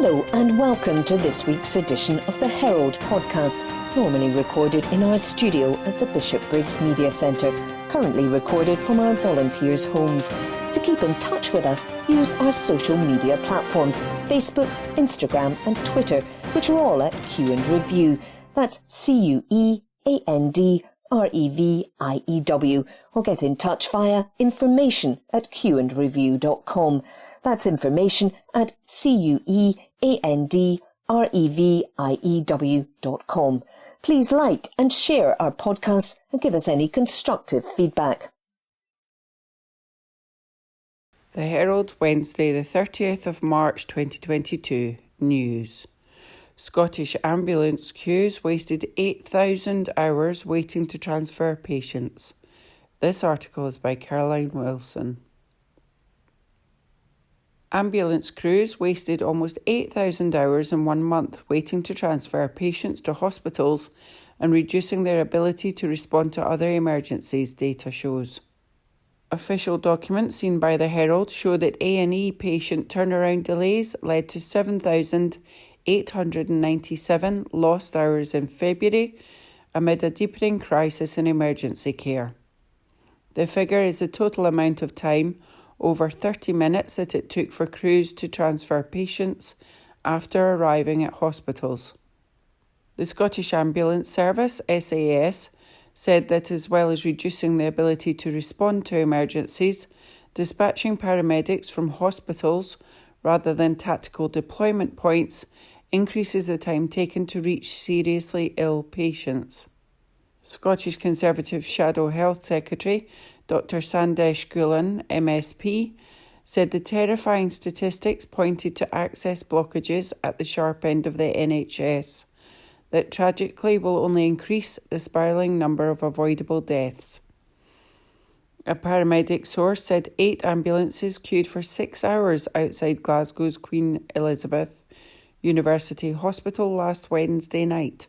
Hello and welcome to this week's edition of the Herald podcast, normally recorded in our studio at the Bishopbriggs Media Centre, currently recorded from our volunteers' homes. To keep in touch with us, use our social media platforms, Facebook, Instagram and Twitter, which are all at Q and Review. That's CUEANDREVIEW, or get in touch via information@qandreview.com. That's information at CUEANDREVIEW.com. Please like and share our podcasts and give us any constructive feedback. The Herald, Wednesday the 30th of March 2022. News. Scottish ambulance queues wasted 8,000 hours waiting to transfer patients. This article is by Caroline Wilson. Ambulance crews wasted almost 8,000 hours in 1 month waiting to transfer patients to hospitals and reducing their ability to respond to other emergencies, data shows. Official documents seen by the Herald show that A&E patient turnaround delays led to 7,897 lost hours in February amid a deepening crisis in emergency care. The figure is the total amount of time, over 30 minutes, that it took for crews to transfer patients after arriving at hospitals. The Scottish Ambulance Service, SAS, said that as well as reducing the ability to respond to emergencies, dispatching paramedics from hospitals rather than tactical deployment points increases the time taken to reach seriously ill patients. Scottish Conservative Shadow Health Secretary Dr Sandesh Gulan, MSP, said the terrifying statistics pointed to access blockages at the sharp end of the NHS that tragically will only increase the spiralling number of avoidable deaths. A paramedic source said 8 ambulances queued for 6 hours outside Glasgow's Queen Elizabeth University Hospital last Wednesday night.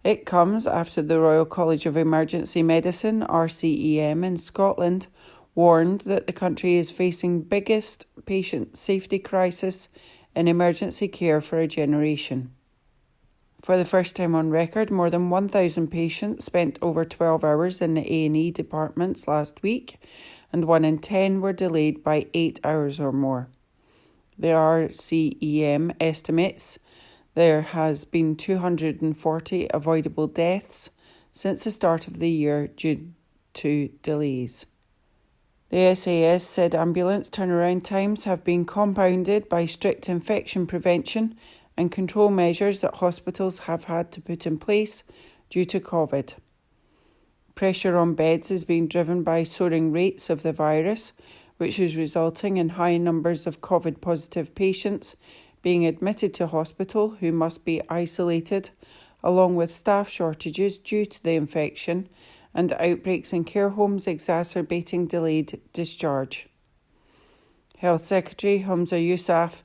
It comes after the Royal College of Emergency Medicine, RCEM, in Scotland warned that the country is facing biggest patient safety crisis in emergency care for a generation. For the first time on record, more than 1,000 patients spent over 12 hours in the A&E departments last week, and 1 in 10 were delayed by 8 hours or more. The RCEM estimates there has been 240 avoidable deaths since the start of the year due to delays. The SAS said ambulance turnaround times have been compounded by strict infection prevention and control measures that hospitals have had to put in place due to COVID. Pressure on beds is being driven by soaring rates of the virus, which is resulting in high numbers of COVID-positive patients being admitted to hospital who must be isolated, along with staff shortages due to the infection and outbreaks in care homes exacerbating delayed discharge. Health Secretary Humza Yousaf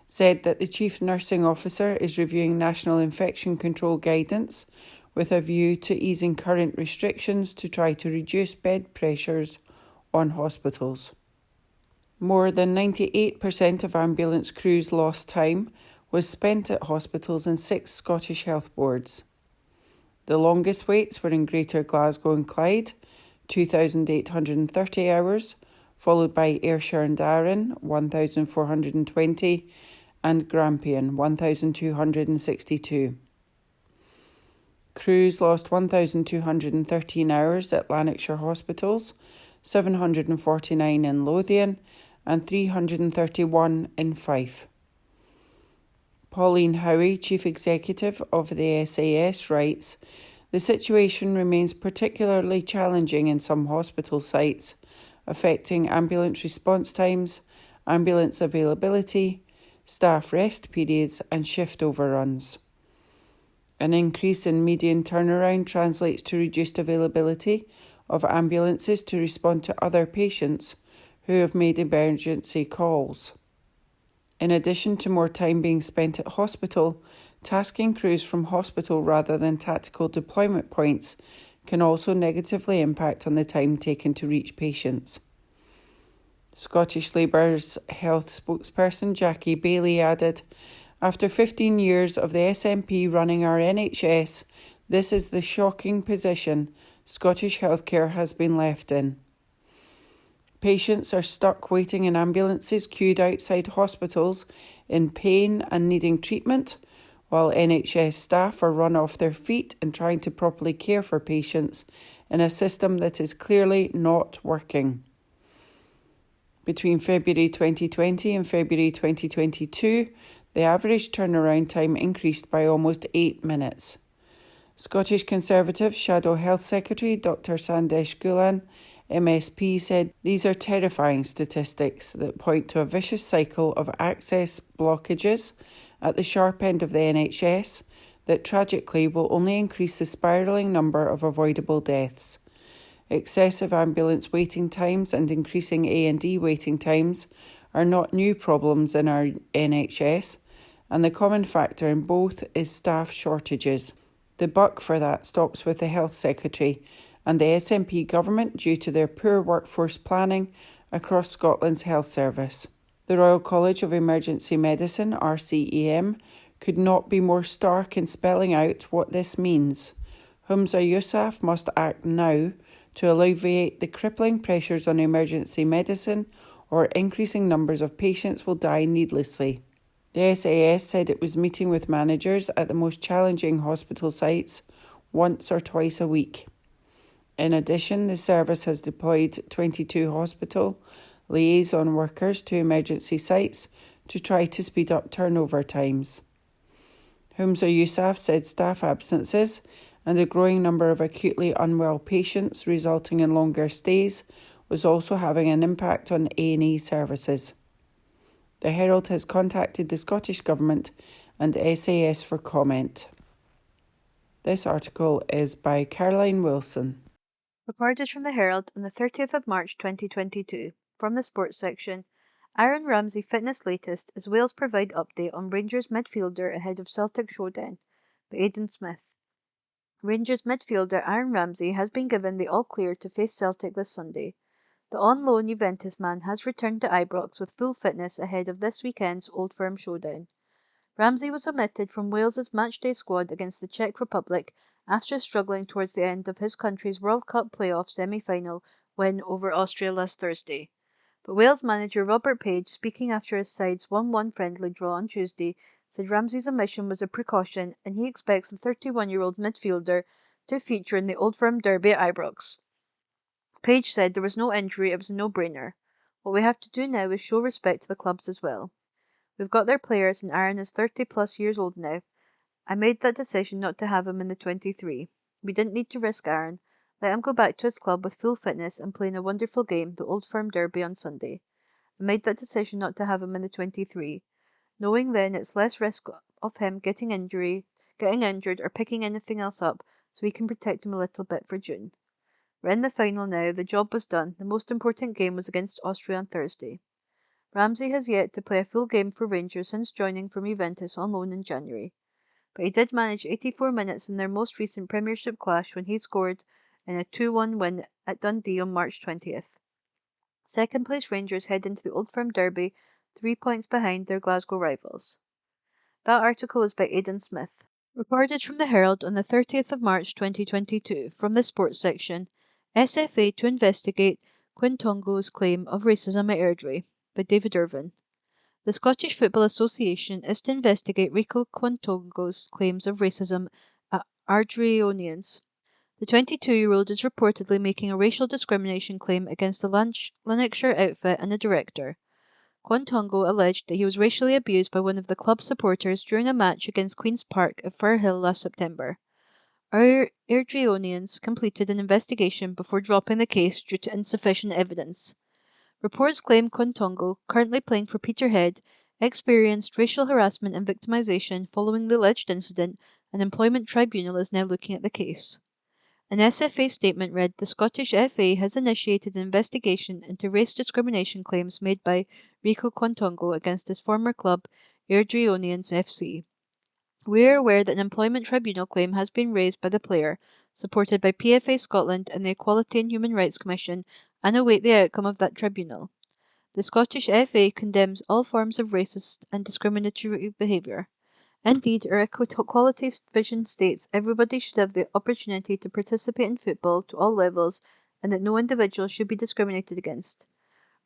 said that the Chief Nursing Officer is reviewing national infection control guidance with a view to easing current restrictions to try to reduce bed pressures on hospitals. More than 98% of ambulance crews' lost time was spent at hospitals in 6 Scottish health boards. The longest waits were in Greater Glasgow and Clyde, 2,830 hours, followed by Ayrshire and Arran, 1,420, and Grampian, 1,262. Crews lost 1,213 hours at Lanarkshire hospitals, 749 in Lothian, and 331 in Fife. Pauline Howie, Chief Executive of the SAS, writes, "The situation remains particularly challenging in some hospital sites, affecting ambulance response times, ambulance availability, staff rest periods and shift overruns. An increase in median turnaround translates to reduced availability of ambulances to respond to other patients who have made emergency calls. In addition to more time being spent at hospital, tasking crews from hospital rather than tactical deployment points can also negatively impact on the time taken to reach patients." Scottish Labour's health spokesperson Jackie Bailey added, After 15 years of the SNP running our NHS, this is the shocking position Scottish healthcare has been left in. Patients are stuck waiting in ambulances queued outside hospitals in pain and needing treatment, while NHS staff are run off their feet in trying to properly care for patients in a system that is clearly not working. Between February 2020 and February 2022, the average turnaround time increased by almost 8 minutes. Scottish Conservative Shadow Health Secretary Dr Sandesh Gulan, MSP, said these are terrifying statistics that point to a vicious cycle of access blockages at the sharp end of the NHS that tragically will only increase the spiralling number of avoidable deaths. Excessive ambulance waiting times and increasing A&E waiting times are not new problems in our NHS, and the common factor in both is staff shortages. The buck for that stops with the Health Secretary and the SNP government due to their poor workforce planning across Scotland's health service. The Royal College of Emergency Medicine, RCEM, could not be more stark in spelling out what this means. Humza Yousaf must act now to alleviate the crippling pressures on emergency medicine, or increasing numbers of patients will die needlessly. The SAS said it was meeting with managers at the most challenging hospital sites once or twice a week. In addition, the service has deployed 22 hospital liaison workers to emergency sites to try to speed up turnover times. Humza Yousaf said staff absences and a growing number of acutely unwell patients resulting in longer stays was also having an impact on A&E services. The Herald has contacted the Scottish Government and SAS for comment. This article is by Caroline Wilson. Recorded from the Herald on the 30th of March 2022. From the sports section, Aaron Ramsey fitness latest as Wales provide update on Rangers midfielder ahead of Celtic showdown by Aidan Smith. Rangers midfielder Aaron Ramsey has been given the all-clear to face Celtic this Sunday. The on-loan Juventus man has returned to Ibrox with full fitness ahead of this weekend's Old Firm showdown. Ramsey was omitted from Wales's matchday squad against the Czech Republic after struggling towards the end of his country's World Cup playoff semi-final win over Austria last Thursday. But Wales manager Robert Page, speaking after his side's 1-1 friendly draw on Tuesday, said Ramsey's omission was a precaution and he expects the 31-year-old midfielder to feature in the Old Firm derby at Ibrox. Page said there was no injury, it was a no-brainer. What we have to do now is show respect to the clubs as well. We've got their players and Aaron is 30 plus years old now. I made that decision not to have him in the 23. We didn't need to risk Aaron. Let him go back to his club with full fitness and play in a wonderful game, the Old Firm derby on Sunday. I made that decision not to have him in the 23, knowing then it's less risk of him getting injured or picking anything else up, so we can protect him a little bit for June. We're in the final now, the job was done. The most important game was against Austria on Thursday. Ramsey has yet to play a full game for Rangers since joining from Juventus on loan in January, but he did manage 84 minutes in their most recent Premiership clash when he scored in a 2-1 win at Dundee on March 20th. Second place Rangers head into the Old Firm derby 3 points behind their Glasgow rivals. That article was by Aidan Smith. Recorded from the Herald on the 30th of March 2022. From the sports section, SFA to investigate Quintongo's claim of racism at Airdrie by David Irvin. The Scottish Football Association is to investigate Rico Quintongo's claims of racism at Ardrieonians. The 22-year-old is reportedly making a racial discrimination claim against the Lanarkshire outfit and the director. Quintongo alleged that he was racially abused by one of the club's supporters during a match against Queen's Park at Firhill last September. Ardrieonians completed an investigation before dropping the case due to insufficient evidence. Reports claim Quintongo, currently playing for Peterhead, experienced racial harassment and victimisation following the alleged incident. An employment tribunal is now looking at the case. An SFA statement read, the Scottish FA has initiated an investigation into race discrimination claims made by Rico Quintongo against his former club, Ardrieonians FC. We are aware that an employment tribunal claim has been raised by the player, supported by PFA Scotland and the Equality and Human Rights Commission, and await the outcome of that tribunal. The Scottish FA condemns all forms of racist and discriminatory behaviour. Indeed, our equality vision states everybody should have the opportunity to participate in football to all levels and that no individual should be discriminated against.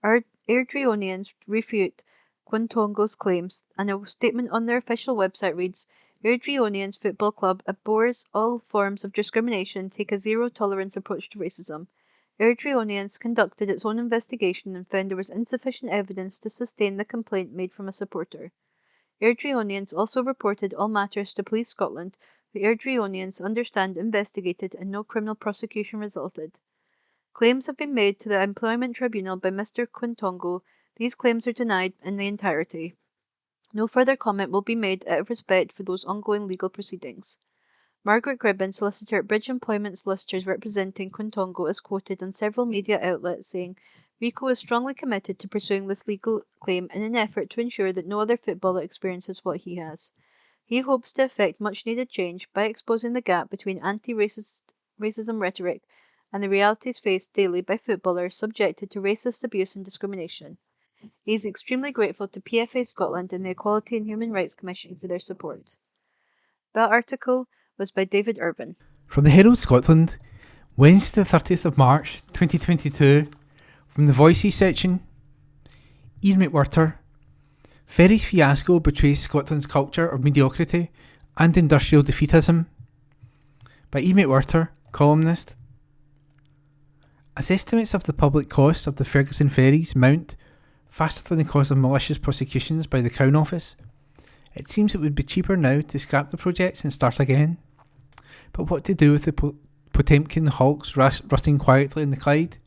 Our Airdrieonians refute Quintongo's claims, and a statement on their official website reads, Airdrieonians Football Club abhors all forms of discrimination, take a zero-tolerance approach to racism. Airdrieonians conducted its own investigation and found there was insufficient evidence to sustain the complaint made from a supporter. Airdrieonians also reported all matters to Police Scotland, who Airdrieonians understand investigated and no criminal prosecution resulted. Claims have been made to the Employment Tribunal by Mr. Quintongo. These claims are denied in their entirety. No further comment will be made out of respect for those ongoing legal proceedings. Margaret Gribben, solicitor at Bridge Employment Solicitors representing Quintongo, is quoted on several media outlets saying, RICO is strongly committed to pursuing this legal claim in an effort to ensure that no other footballer experiences what he has. He hopes to effect much-needed change by exposing the gap between anti-racism rhetoric and the realities faced daily by footballers subjected to racist abuse and discrimination. He is extremely grateful to PFA Scotland and the Equality and Human Rights Commission for their support. That article was by David Irvin. From the Herald Scotland, Wednesday the 30th of March 2022, from the Voices section, Ian McWhirter, Ferry's fiasco betrays Scotland's culture of mediocrity and industrial defeatism, by Ian McWhirter, columnist. As estimates of the public cost of the Ferguson ferries mount faster than the cost of malicious prosecutions by the Crown Office, it seems it would be cheaper now to scrap the projects and start again. But what to do with the Potemkin hulks rusting quietly in the Clyde?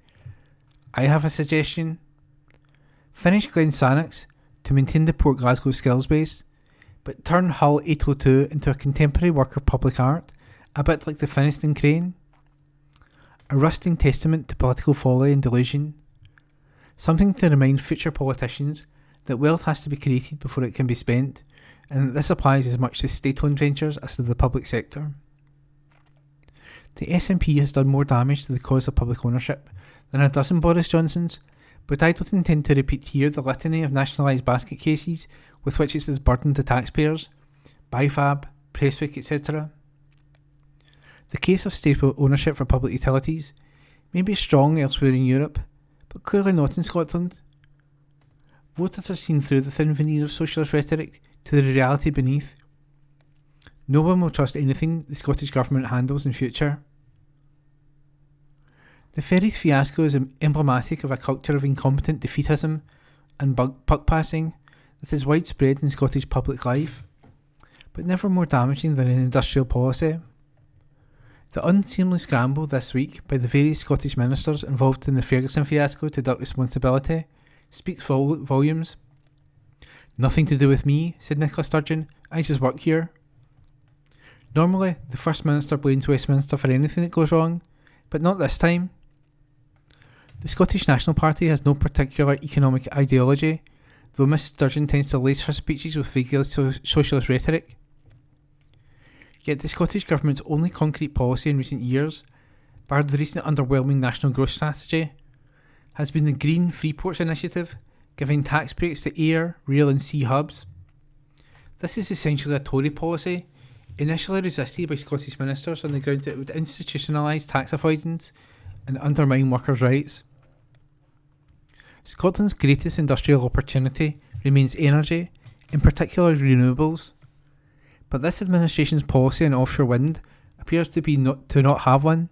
I have a suggestion. Finish Glensannox to maintain the Port Glasgow skills base, but turn Hull 802 into a contemporary work of public art, a bit like the Finnieston crane. A rusting testament to political folly and delusion. Something to remind future politicians that wealth has to be created before it can be spent, and that this applies as much to state-owned ventures as to the public sector. The SNP has done more damage to the cause of public ownership than a dozen Boris Johnsons, but I don't intend to repeat here the litany of nationalised basket cases with which it has burdened the taxpayers, BIFAB, Prestwick, etc. The case of state ownership for public utilities may be strong elsewhere in Europe, but clearly not in Scotland. Voters are seen through the thin veneer of socialist rhetoric to the reality beneath. No one will trust anything the Scottish Government handles in future. The ferries fiasco is emblematic of a culture of incompetent defeatism and buck passing that is widespread in Scottish public life, but never more damaging than in industrial policy. The unseemly scramble this week by the various Scottish ministers involved in the Ferguson fiasco to duck responsibility speaks volumes. Nothing to do with me, said Nicola Sturgeon, I just work here. Normally, the First Minister blames Westminster for anything that goes wrong, but not this time. The Scottish National Party has no particular economic ideology, though Miss Sturgeon tends to lace her speeches with vaguely socialist rhetoric. Yet the Scottish Government's only concrete policy in recent years, bar the recent underwhelming national growth strategy, has been the Green Freeports Initiative, giving tax breaks to air, rail and sea hubs. This is essentially a Tory policy, initially resisted by Scottish ministers on the grounds that it would institutionalise tax avoidance and undermine workers' rights. Scotland's greatest industrial opportunity remains energy, in particular renewables. But this administration's policy on offshore wind appears to not have one.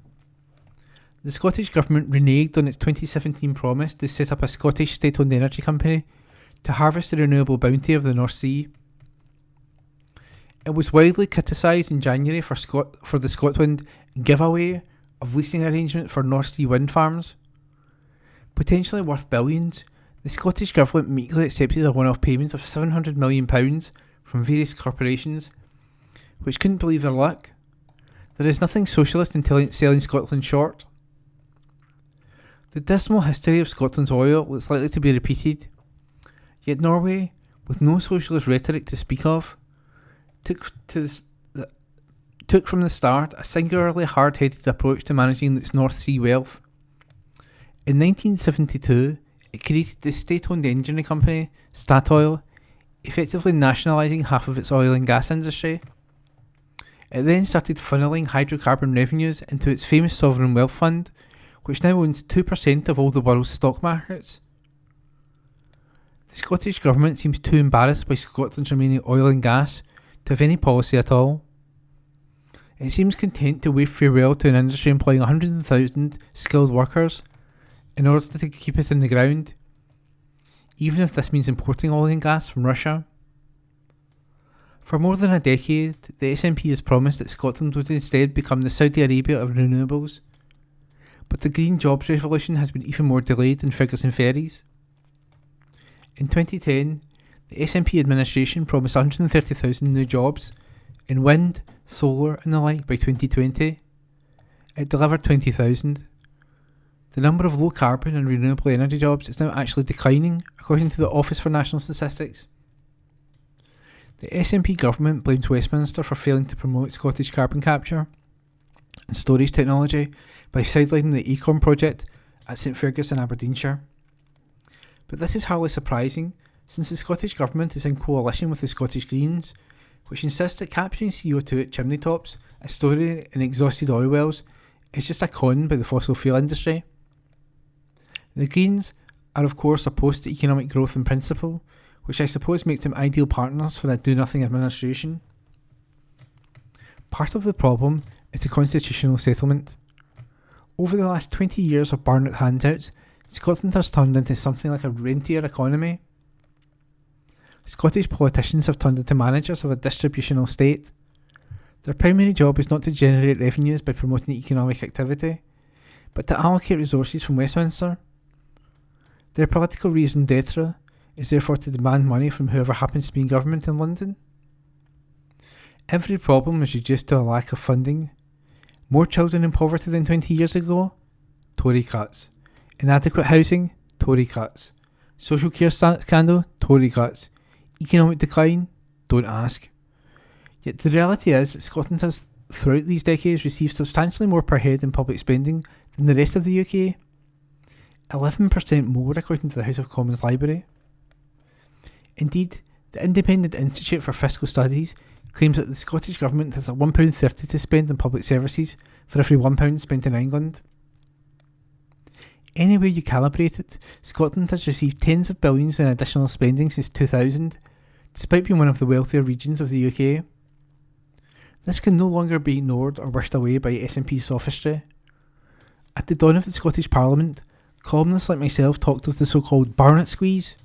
The Scottish Government reneged on its 2017 promise to set up a Scottish state-owned energy company to harvest the renewable bounty of the North Sea. It was widely criticised in January for the ScotWind giveaway of leasing arrangement for North Sea wind farms. Potentially worth billions, the Scottish Government meekly accepted a one-off payment of £700 million from various corporations, which couldn't believe their luck. There is nothing socialist in selling Scotland short. The dismal history of Scotland's oil looks likely to be repeated, yet Norway, with no socialist rhetoric to speak of, took from the start a singularly hard-headed approach to managing its North Sea wealth. In 1972, it created the state-owned energy company, Statoil, effectively nationalising half of its oil and gas industry. It then started funneling hydrocarbon revenues into its famous sovereign wealth fund, which now owns 2% of all the world's stock markets. The Scottish Government seems too embarrassed by Scotland's remaining oil and gas to have any policy at all. It seems content to wave farewell to an industry employing 100,000 skilled workers in order to keep it in the ground, even if this means importing oil and gas from Russia. For more than a decade, the SNP has promised that Scotland would instead become the Saudi Arabia of renewables, but the green jobs revolution has been even more delayed than figures and ferries. In 2010, the SNP administration promised 130,000 new jobs in wind, solar and the like by 2020. It delivered 20,000. The number of low carbon and renewable energy jobs is now actually declining, according to the Office for National Statistics. The SNP government blames Westminster for failing to promote Scottish carbon capture and storage technology by sidelining the Acorn project at St Fergus in Aberdeenshire. But this is hardly surprising, since the Scottish Government is in coalition with the Scottish Greens, which insist that capturing CO2 at chimney tops and storing it in exhausted oil wells is just a con by the fossil fuel industry. The Greens are of course opposed to economic growth in principle, which I suppose makes them ideal partners for a do-nothing administration. Part of the problem is the constitutional settlement. Over the last 20 years of Barnett handouts, Scotland has turned into something like a rentier economy. Scottish politicians have turned into managers of a distributional state. Their primary job is not to generate revenues by promoting economic activity, but to allocate resources from Westminster. Their political raison d'etre is therefore to demand money from whoever happens to be in government in London. Every problem is reduced to a lack of funding. More children in poverty than 20 years ago? Tory cuts. Inadequate housing? Tory cuts. Social care scandal? Tory cuts. Economic decline? Don't ask. Yet the reality is that Scotland has, throughout these decades, received substantially more per head in public spending than the rest of the UK. 11% more according to the House of Commons Library. Indeed, the Independent Institute for Fiscal Studies claims that the Scottish Government has £1.30 to spend on public services for every £1 spent in England. Any way you calibrate it, Scotland has received tens of billions in additional spending since 2000, despite being one of the wealthier regions of the UK. This can no longer be ignored or wished away by SNP sophistry. At the dawn of the Scottish Parliament, columnists like myself talked of the so-called Barnett squeeze.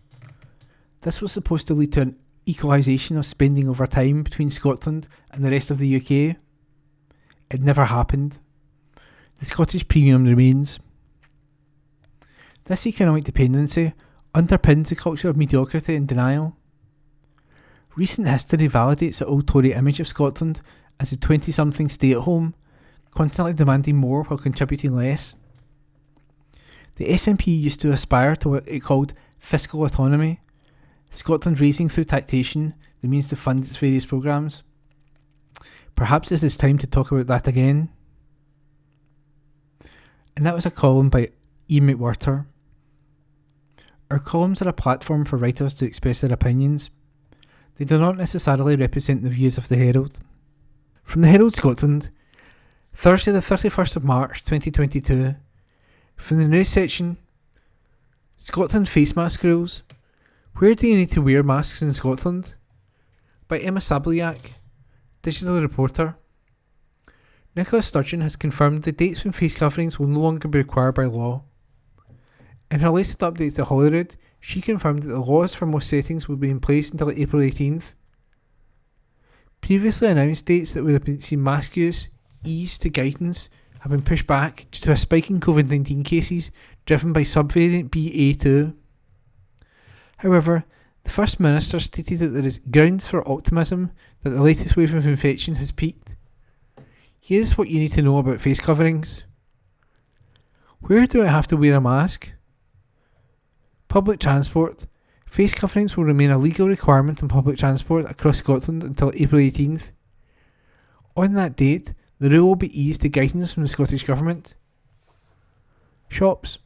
This was supposed to lead to an equalisation of spending over time between Scotland and the rest of the UK. It never happened. The Scottish premium remains. This economic dependency underpins the culture of mediocrity and denial. Recent history validates the old Tory image of Scotland as a 20-something stay-at-home, constantly demanding more while contributing less. The SNP used to aspire to what it called fiscal autonomy, Scotland raising through taxation the means to fund its various programmes. Perhaps it is time to talk about that again. And that was a column by Ian McWhirter. Our columns are a platform for writers to express their opinions. They do not necessarily represent the views of the Herald. From the Herald Scotland, Thursday the 31st of March 2022, from the news section, Scotland face mask rules. Where do you need to wear masks in Scotland? By Emma Sabliak, digital reporter. Nicola Sturgeon has confirmed the dates when face coverings will no longer be required by law. In her latest update to Holyrood, she confirmed that the laws for most settings will be in place until April 18th. Previously announced dates that would have seen mask use eased to guidance have been pushed back due to a spike in COVID-19 cases driven by subvariant BA2. However, the First Minister stated that there is grounds for optimism that the latest wave of infection has peaked. Here's what you need to know about face coverings. Where do I have to wear a mask? Public transport. Face coverings will remain a legal requirement on public transport across Scotland until April 18th. On that date, the rule will be eased to guidance from the Scottish Government. Shops.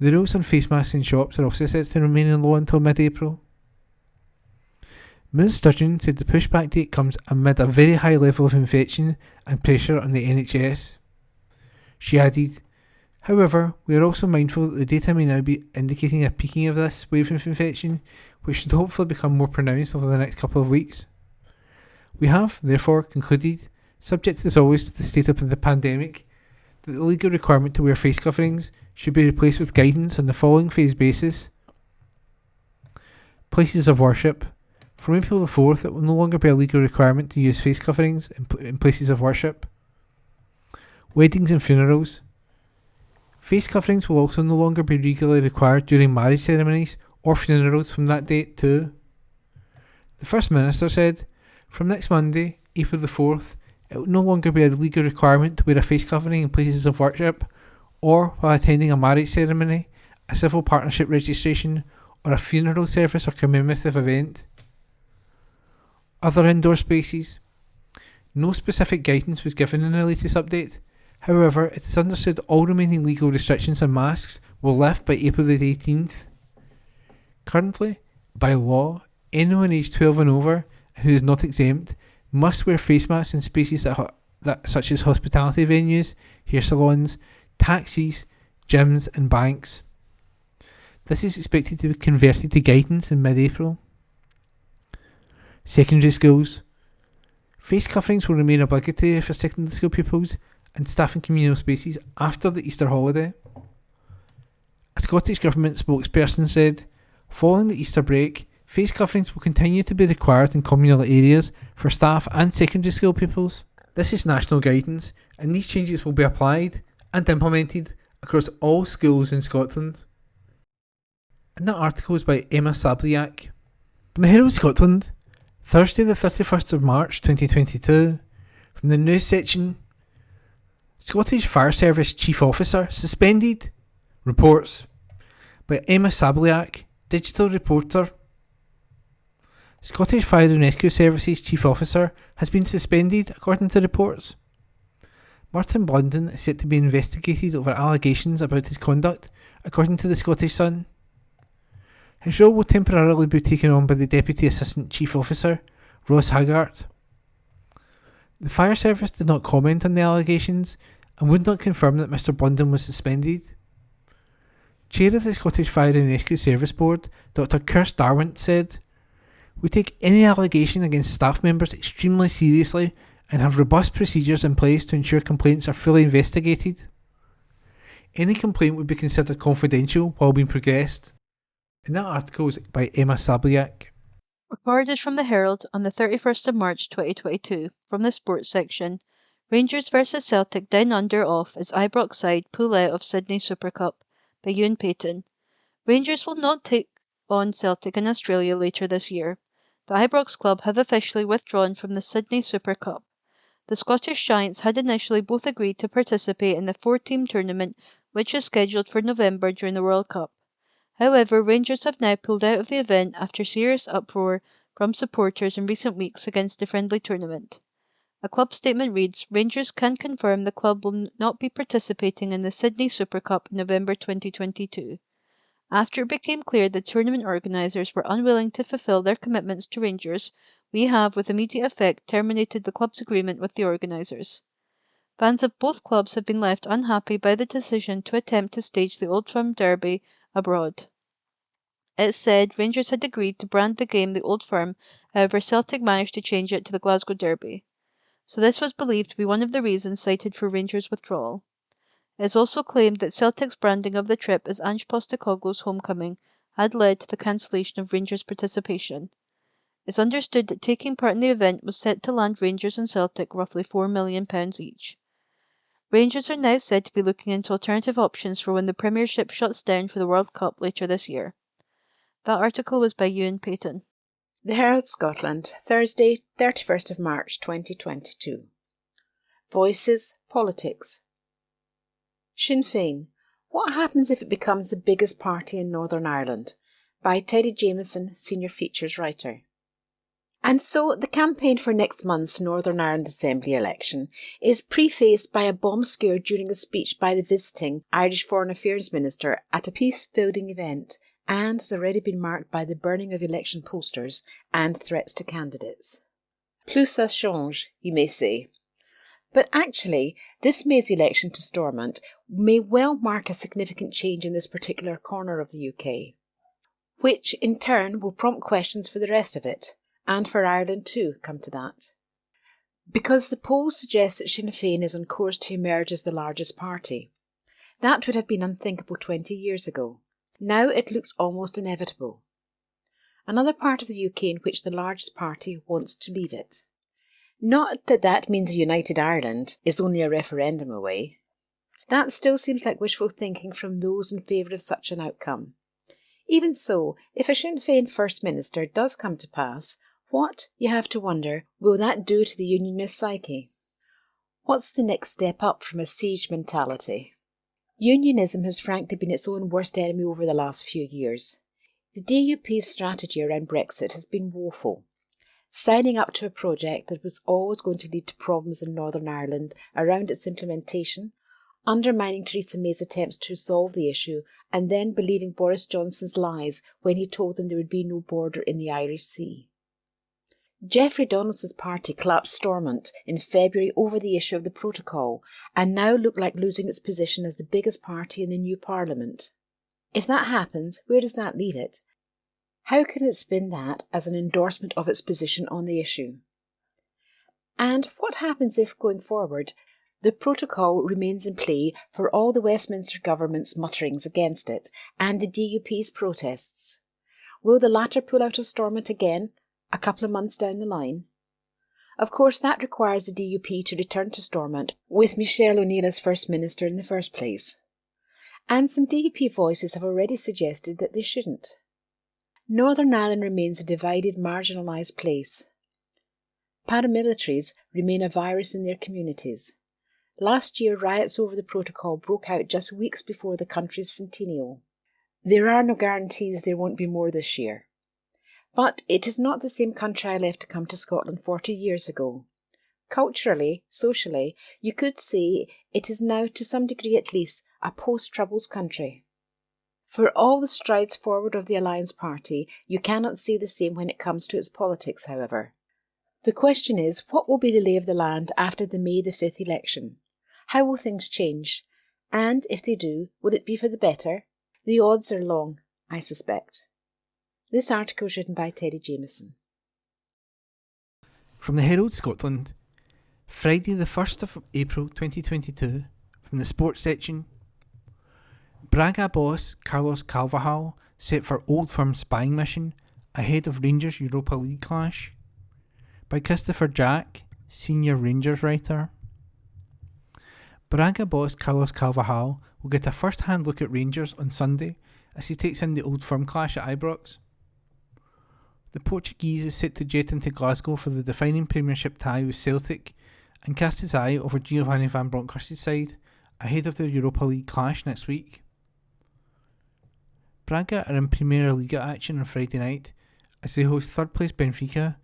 The rules on face masks in shops are also set to remain in law until mid-April. Ms Sturgeon said the pushback date comes amid a very high level of infection and pressure on the NHS. She added, "However, we are also mindful that the data may now be indicating a peaking of this wave of infection, which should hopefully become more pronounced over the next couple of weeks. We have, therefore, concluded, subject as always to the state of the pandemic, that the legal requirement to wear face coverings should be replaced with guidance on the following phased basis. Places of worship. From April the 4th, it will no longer be a legal requirement to use face coverings in places of worship. Weddings and funerals. Face coverings will also no longer be legally required during marriage ceremonies or funerals from that date too." The First Minister said, "From next Monday, April the 4th, it will no longer be a legal requirement to wear a face covering in places of worship or while attending a marriage ceremony, a civil partnership registration, or a funeral service or commemorative event. Other indoor spaces. No specific guidance was given in the latest update. However, it is understood all remaining legal restrictions on masks will lift by April the 18th. Currently, by law, anyone aged 12 and over who is not exempt must wear face masks in spaces that such as hospitality venues, hair salons, taxis, gyms and banks. This is expected to be converted to guidance in mid-April. Secondary schools. Face coverings will remain obligatory for secondary school pupils and staff in communal spaces after the Easter holiday. A Scottish Government spokesperson said, "Following the Easter break, face coverings will continue to be required in communal areas for staff and secondary school pupils. This is national guidance, and these changes will be applied and implemented across all schools in Scotland." And that article is by Emma Sabliak. From the Herald Scotland, Thursday the 31st of March 2022, from the news section, Scottish Fire Service Chief Officer suspended. Reports by Emma Sabliak, digital reporter. Scottish Fire and Rescue Services Chief Officer has been suspended according to reports. Martin Blunden is set to be investigated over allegations about his conduct, according to the Scottish Sun. His role will temporarily be taken on by the Deputy Assistant Chief Officer, Ross Haggart. The fire service did not comment on the allegations and would not confirm that Mr Blunden was suspended. Chair of the Scottish Fire and Rescue Service Board, Dr Kirst Darwent, said, "We take any allegation against staff members extremely seriously and have robust procedures in place to ensure complaints are fully investigated. Any complaint would be considered confidential while being progressed." And that article is by Emma Sabliak. Recorded from the Herald on the 31st of March 2022, from the sports section, Rangers vs Celtic Down Under off as Ibrox side pull out of Sydney Super Cup, by Ewan Payton. Rangers will not take on Celtic in Australia later this year. The Ibrox club have officially withdrawn from the Sydney Super Cup. The Scottish Giants had initially both agreed to participate in the 4-team tournament, which is scheduled for November during the World Cup. However, Rangers have now pulled out of the event after serious uproar from supporters in recent weeks against the friendly tournament. A club statement reads, "Rangers can confirm the club will not be participating in the Sydney Super Cup in November 2022. After it became clear the tournament organisers were unwilling to fulfil their commitments to Rangers, we have, with immediate effect, terminated the club's agreement with the organisers." Fans of both clubs have been left unhappy by the decision to attempt to stage the Old Firm derby abroad. It said Rangers had agreed to brand the game the Old Firm, however Celtic managed to change it to the Glasgow Derby. So this was believed to be one of the reasons cited for Rangers' withdrawal. It is also claimed that Celtic's branding of the trip as Ange Postecoglou's homecoming had led to the cancellation of Rangers' participation. It's understood that taking part in the event was set to land Rangers and Celtic roughly £4 million each. Rangers are now said to be looking into alternative options for when the Premiership shuts down for the World Cup later this year. That article was by Ewan Payton. The Herald Scotland, Thursday, 31st of March 2022. Voices, Politics. Sinn Féin. What happens if it becomes the biggest party in Northern Ireland? By Teddy Jameson, Senior Features Writer. And so the campaign for next month's Northern Ireland Assembly election is prefaced by a bomb scare during a speech by the visiting Irish Foreign Affairs Minister at a peace-building event, and has already been marked by the burning of election posters and threats to candidates. Plus ça change, you may say. But actually, this May's election to Stormont may well mark a significant change in this particular corner of the UK, which in turn will prompt questions for the rest of it. And for Ireland too, come to that. Because the polls suggest that Sinn Féin is on course to emerge as the largest party. That would have been unthinkable 20 years ago. Now it looks almost inevitable. Another part of the UK in which the largest party wants to leave it. Not that that means a united Ireland is only a referendum away. That still seems like wishful thinking from those in favour of such an outcome. Even so, if a Sinn Féin First Minister does come to pass, what, you have to wonder, will that do to the unionist psyche? What's the next step up from a siege mentality? Unionism has frankly been its own worst enemy over the last few years. The DUP's strategy around Brexit has been woeful, signing up to a project that was always going to lead to problems in Northern Ireland around its implementation, undermining Theresa May's attempts to resolve the issue, and then believing Boris Johnson's lies when he told them there would be no border in the Irish Sea. Geoffrey Donaldson's party collapsed Stormont in February over the issue of the protocol, and now look like losing its position as the biggest party in the new Parliament. If that happens, where does that leave it? How can it spin that as an endorsement of its position on the issue? And what happens if, going forward, the protocol remains in play for all the Westminster government's mutterings against it and the DUP's protests? Will the latter pull out of Stormont again, a couple of months down the line? Of course, that requires the DUP to return to Stormont with Michelle O'Neill as First Minister in the first place. And some DUP voices have already suggested that they shouldn't. Northern Ireland remains a divided, marginalised place. Paramilitaries remain a virus in their communities. Last year, riots over the protocol broke out just weeks before the country's centennial. There are no guarantees there won't be more this year. But it is not the same country I left to come to Scotland 40 years ago. Culturally, socially, you could say it is now, to some degree at least, a post-Troubles country. For all the strides forward of the Alliance Party, you cannot say the same when it comes to its politics, however. The question is, what will be the lay of the land after the May the 5th election? How will things change? And if they do, will it be for the better? The odds are long, I suspect. This article was written by Teddy Jameson. From the Herald Scotland, Friday the 1st of April 2022, from the sports section. Braga boss Carlos Carvalhal set for Old Firm spying mission ahead of Rangers Europa League clash. By Christopher Jack, senior Rangers writer. Braga boss Carlos Carvalhal will get a first-hand look at Rangers on Sunday as he takes in the Old Firm clash at Ibrox. The Portuguese is set to jet into Glasgow for the defining Premiership tie with Celtic and cast his eye over Giovanni van Bronckhorst's side ahead of the Europa League clash next week. Braga are in Premier Liga action on Friday night as they host third-place Benfica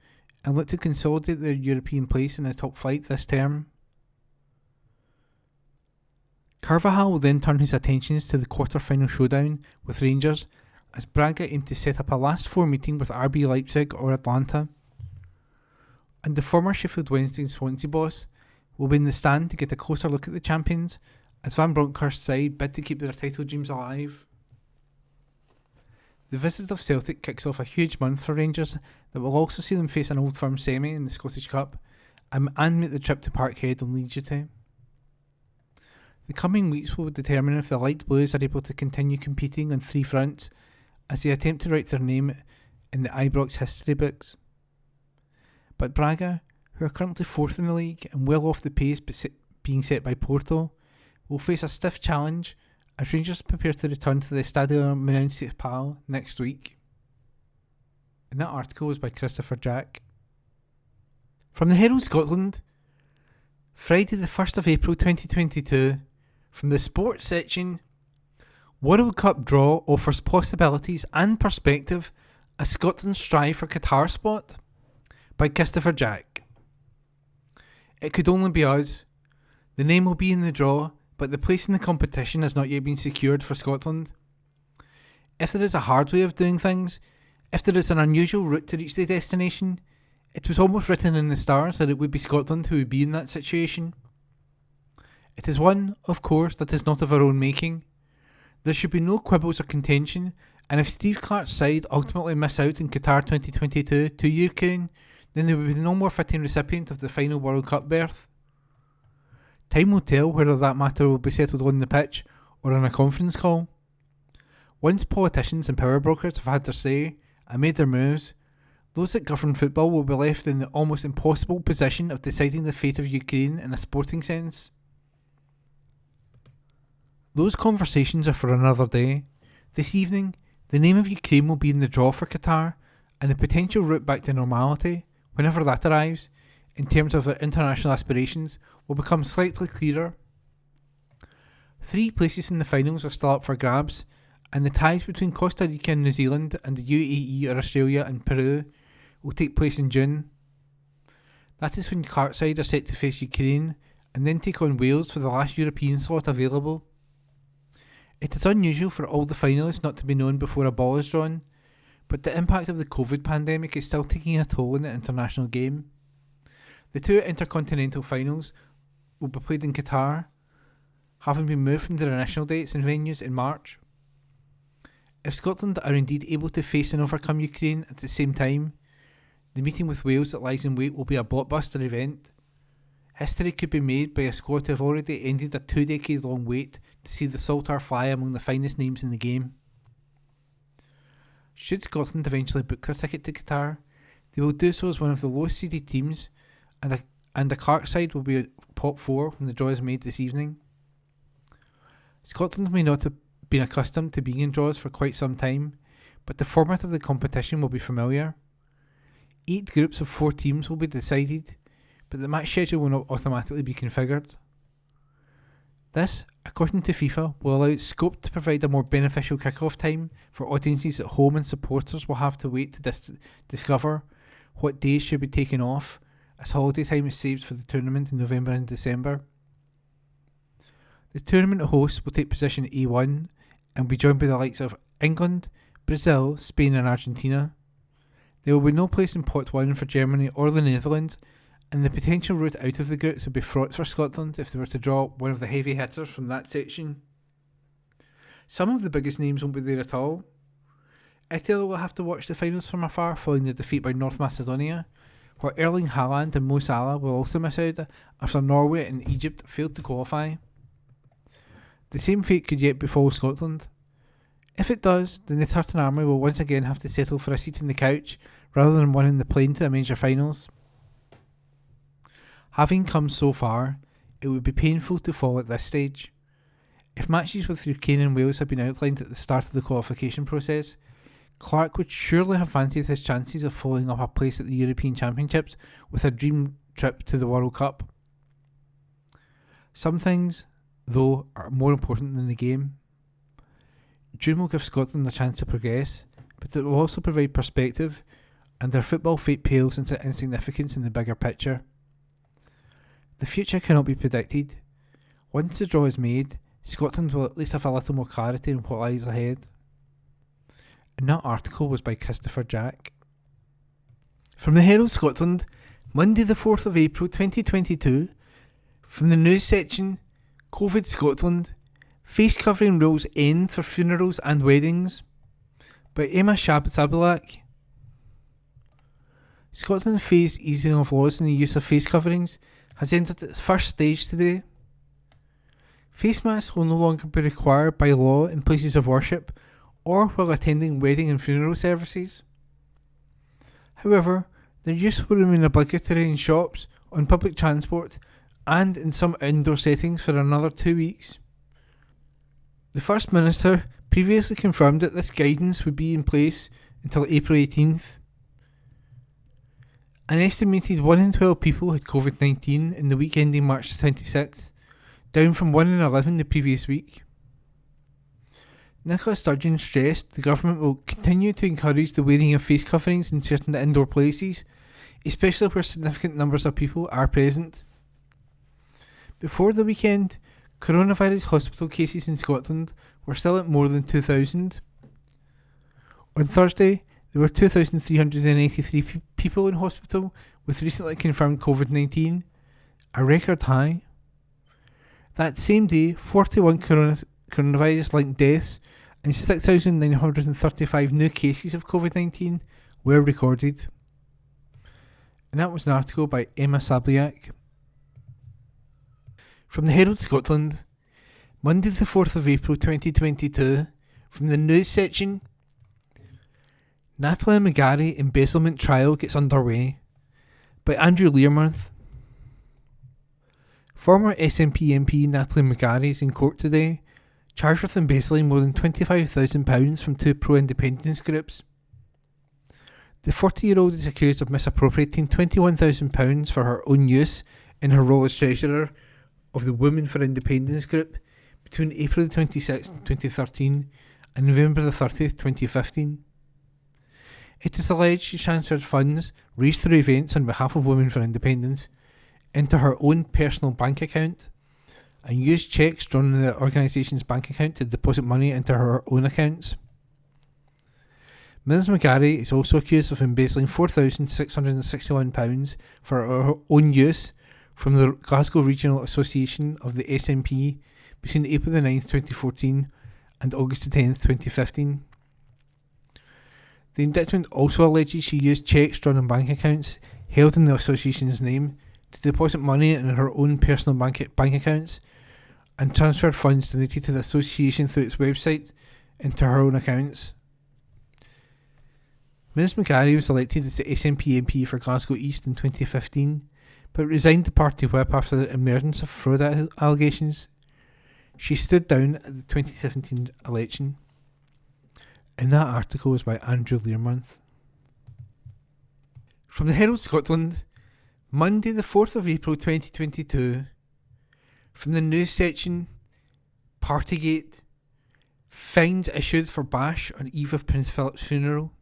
and look to consolidate their European place in the top flight this term. Carvajal will then turn his attentions to the quarter-final showdown with Rangers as Braga aim to set up a last-four meeting with RB Leipzig or Atlanta. And the former Sheffield Wednesday and Swansea boss will be in the stand to get a closer look at the champions as Van Bronckhorst's side bid to keep their title dreams alive. The visit of Celtic kicks off a huge month for Rangers that will also see them face an Old Firm semi in the Scottish Cup and make the trip to Parkhead on league duty. The coming weeks will determine if the Light Blues are able to continue competing on three fronts as they attempt to write their name in the Ibrox history books. But Braga, who are currently fourth in the league and well off the pace being set by Porto, will face a stiff challenge as Rangers prepare to return to the Estadio Municipal next week. And that article was by Christopher Jack. From the Herald Scotland, Friday the 1st of April 2022, from the sports section. World Cup draw offers possibilities and perspective as Scotland strive for Qatar spot, by Christopher Jack. It could only be us. The name will be in the draw, but the place in the competition has not yet been secured for Scotland. If there is a hard way of doing things, if there is an unusual route to reach the destination, it was almost written in the stars that it would be Scotland who would be in that situation. It is one, of course, that is not of our own making. There should be no quibbles or contention, and if Steve Clarke's side ultimately miss out in Qatar 2022 to Ukraine, then there would be no more fitting recipient of the final World Cup berth. Time will tell whether that matter will be settled on the pitch or on a conference call. Once politicians and power brokers have had their say and made their moves, those that govern football will be left in the almost impossible position of deciding the fate of Ukraine in a sporting sense. Those conversations are for another day. This evening, the name of Ukraine will be in the draw for Qatar, and the potential route back to normality, whenever that arrives, in terms of their international aspirations, will become slightly clearer. 3 places in the finals are still up for grabs, and the ties between Costa Rica and New Zealand and the UAE or Australia and Peru will take place in June. That is when Clarke's side are set to face Ukraine and then take on Wales for the last European slot available. It is unusual for all the finalists not to be known before a ball is drawn, but the impact of the COVID pandemic is still taking a toll in the international game. The 2 intercontinental finals will be played in Qatar, having been moved from their initial dates and venues in March. If Scotland are indeed able to face and overcome Ukraine at the same time, the meeting with Wales that lies in wait will be a blockbuster event. History could be made by a squad to have already ended a 2-decade-long wait to see the Saltire fly among the finest names in the game. Should Scotland eventually book their ticket to Qatar, they will do so as one of the lowest seeded teams, and the Clarke side will be at top 4 when the draw is made this evening. Scotland may not have been accustomed to being in draws for quite some time, but the format of the competition will be familiar. 8 groups of 4 teams will be decided, but the match schedule will not automatically be configured. This, according to FIFA, will allow scope to provide a more beneficial kick-off time for audiences at home, and supporters will have to wait to discover what days should be taken off, as holiday time is saved for the tournament in November and December. The tournament hosts will take position at A1 and be joined by the likes of England, Brazil, Spain and Argentina. There will be no place in Pot 1 for Germany or the Netherlands, and the potential route out of the groups would be fraught for Scotland if they were to draw one of the heavy hitters from that section. Some of the biggest names won't be there at all. Italy will have to watch the finals from afar following the defeat by North Macedonia, while Erling Haaland and Mo Salah will also miss out after Norway and Egypt failed to qualify. The same fate could yet befall Scotland. If it does, then the Tartan Army will once again have to settle for a seat in the couch rather than one in the plane to the major finals. Having come so far, it would be painful to fall at this stage. If matches with Ukraine and Wales had been outlined at the start of the qualification process, Clarke would surely have fancied his chances of following up a place at the European Championships with a dream trip to the World Cup. Some things, though, are more important than the game. June will give Scotland a chance to progress, but it will also provide perspective, and their football fate pales into insignificance in the bigger picture. The future cannot be predicted. Once the draw is made, Scotland will at least have a little more clarity on what lies ahead. And that article was by Christopher Jack. From the Herald Scotland, Monday the 4th of April 2022, from the news section, COVID Scotland, face covering rules end for funerals and weddings, by Emma Zabilak. Scotland's phased easing of laws in the use of face coverings has entered its first stage today. Face masks will no longer be required by law in places of worship or while attending wedding and funeral services. However, their use will remain obligatory in shops, on public transport, and in some indoor settings for another 2 weeks. The First Minister previously confirmed that this guidance would be in place until April 18th. An estimated 1 in 12 people had COVID-19 in the week ending March 26th, down from 1 in 11 the previous week. Nicola Sturgeon stressed the government will continue to encourage the wearing of face coverings in certain indoor places, especially where significant numbers of people are present. Before the weekend, coronavirus hospital cases in Scotland were still at more than 2,000. On Thursday, there were 2,383 people in hospital with recently confirmed COVID-19, a record high. That same day, 41 coronavirus-linked deaths and 6,935 new cases of COVID-19 were recorded. And that was an article by Emma Sabliak. From the Herald Scotland, Monday the 4th of April 2022, from the news section, Natalie McGarry embezzlement trial gets underway, by Andrew Learmonth. Former SNP MP Natalie McGarry is in court today, charged with embezzling more than £25,000 from two pro-independence groups. The 40-year-old is accused of misappropriating £21,000 for her own use in her role as treasurer of the Women for Independence group between April 26, 2013 and November 30, 2015. It is alleged she transferred funds raised through events on behalf of Women for Independence into her own personal bank account and used cheques drawn on the organisation's bank account to deposit money into her own accounts. Ms McGarry is also accused of embezzling £4,661 for her own use from the Glasgow Regional Association of the SNP between April 9, 2014 and August 10, 2015. The indictment also alleges she used cheques drawn on bank accounts held in the association's name to deposit money in her own personal bank accounts and transferred funds donated to the association through its website into her own accounts. Ms McGarry was elected as the SNP MP for Glasgow East in 2015, but resigned the party whip after the emergence of fraud allegations. She stood down at the 2017 election. And that article was by Andrew Learmonth. From the Herald Scotland, Monday the 4th of April 2022, from the news section, Partygate, fines issued for bash on eve of Prince Philip's funeral,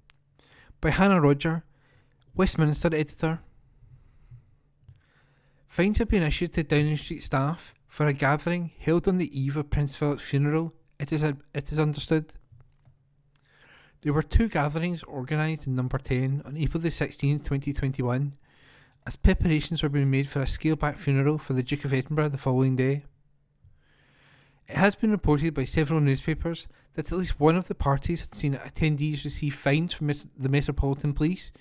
by Hannah Roger, Westminster editor. Fines have been issued to Downing Street staff for a gathering held on the eve of Prince Philip's funeral, it is understood. There were two gatherings organised in Number 10 on April the 16th, 2021, as preparations were being made for a scaled-back funeral for the Duke of Edinburgh the following day. It has been reported by several newspapers that at least one of the parties had seen attendees receive fines from the Metropolitan Police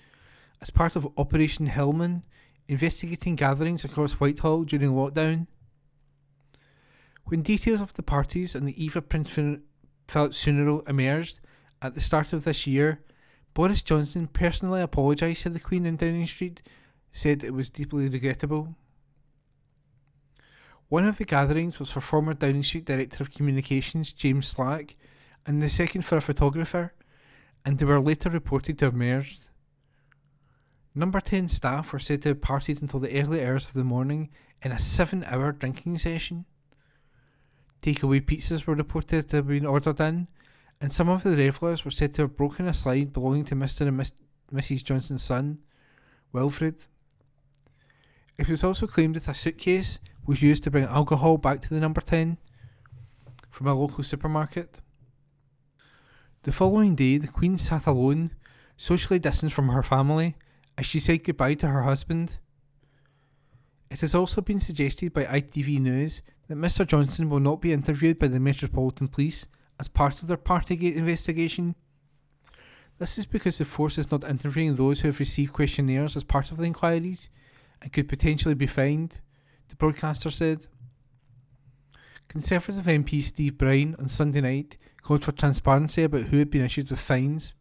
as part of Operation Hillman, investigating gatherings across Whitehall during lockdown. When details of the parties on the eve of Prince Philip's funeral emerged at the start of this year, Boris Johnson personally apologised to the Queen in Downing Street, said it was deeply regrettable. One of the gatherings was for former Downing Street Director of Communications James Slack, and the second for a photographer, and they were later reported to have merged. Number 10 staff were said to have partied until the early hours of the morning in a 7-hour drinking session. Takeaway pizzas were reported to have been ordered in, and some of the revellers were said to have broken a slide belonging to Mr. and Mrs. Johnson's son, Wilfred. It was also claimed that a suitcase was used to bring alcohol back to the Number 10 from a local supermarket. The following day, the Queen sat alone, socially distanced from her family, as she said goodbye to her husband. It has also been suggested by ITV News that Mr. Johnson will not be interviewed by the Metropolitan Police as part of their Partygate investigation. This is because the force is not interviewing those who have received questionnaires as part of the inquiries and could potentially be fined, the broadcaster said. Conservative MP Steve Bryan on Sunday night called for transparency about who had been issued with fines.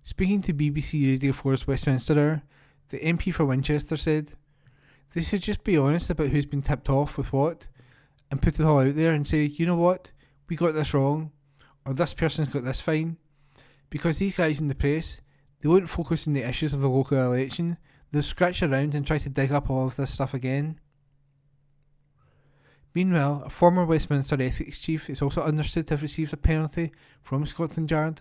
Speaking to BBC Radio 4's Westminster Hour, the MP for Winchester said, "They should just be honest about who's been tipped off with what, and put it all out there and say, you know what, we got this wrong, or this person's got this fine. Because these guys in the press, they won't focus on the issues of the local election, they'll scratch around and try to dig up all of this stuff again." Meanwhile, a former Westminster ethics chief is also understood to have received a penalty from Scotland Yard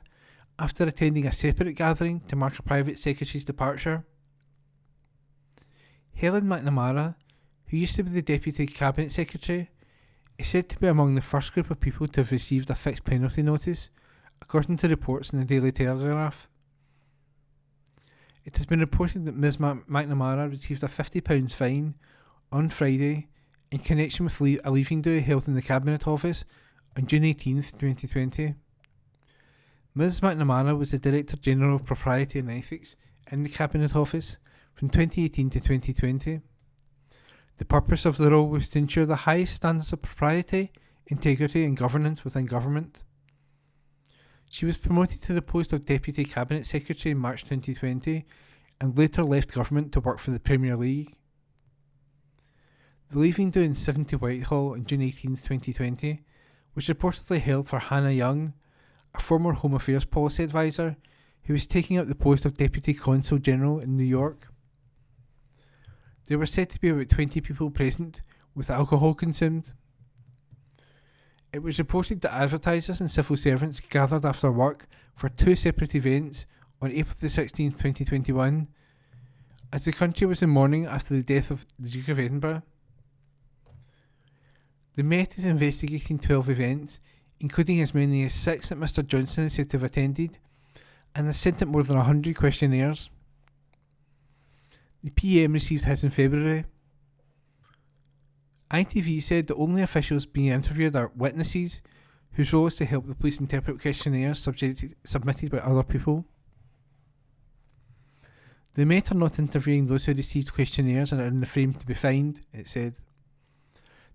after attending a separate gathering to mark a private secretary's departure. Helen McNamara, who used to be the Deputy Cabinet Secretary, is said to be among the first group of people to have received a fixed penalty notice, according to reports in the Daily Telegraph. It has been reported that Ms McNamara received a £50 fine on Friday in connection with a leaving do held in the Cabinet Office on June 18th, 2020. Ms McNamara was the Director General of Propriety and Ethics in the Cabinet Office from 2018 to 2020. The purpose of the role was to ensure the highest standards of propriety, integrity and governance within government. She was promoted to the post of Deputy Cabinet Secretary in March 2020 and later left government to work for the Premier League. The leaving do in 70 Whitehall on June 18, 2020 was reportedly held for Hannah Young, a former Home Affairs Policy Advisor who was taking up the post of Deputy Consul General in New York. There were said to be about 20 people present with alcohol consumed. It was reported that advertisers and civil servants gathered after work for two separate events on April the 16th, 2021, as the country was in mourning after the death of the Duke of Edinburgh. The Met is investigating 12 events, including as many as 6 that Mr Johnson is said to have attended, and has sent out more than 100 questionnaires. The PM received his in February. ITV said the only officials being interviewed are witnesses, whose role is to help the police interpret questionnaires submitted by other people. The Met are not interviewing those who received questionnaires and are in the frame to be fined, it said.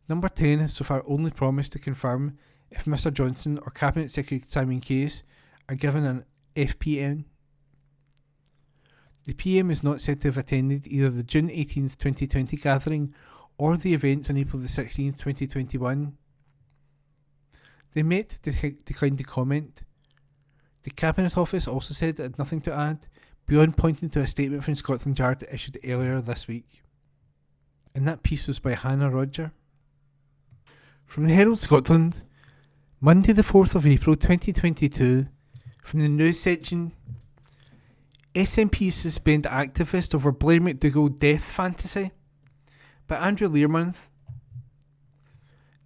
Number 10 has so far only promised to confirm if Mr Johnson or Cabinet Secretary Simon Case are given an FPN. The PM is not said to have attended either the June 18th, 2020 gathering or the events on April the 16th, 2021. The Met declined to comment. The Cabinet Office also said it had nothing to add, beyond pointing to a statement from Scotland Yard issued earlier this week. And that piece was by Hannah Roger. From the Herald Scotland, Monday the 4th of April 2022, from the news section, SNP suspend activist over Blair McDougall death fantasy, by Andrew Learmonth.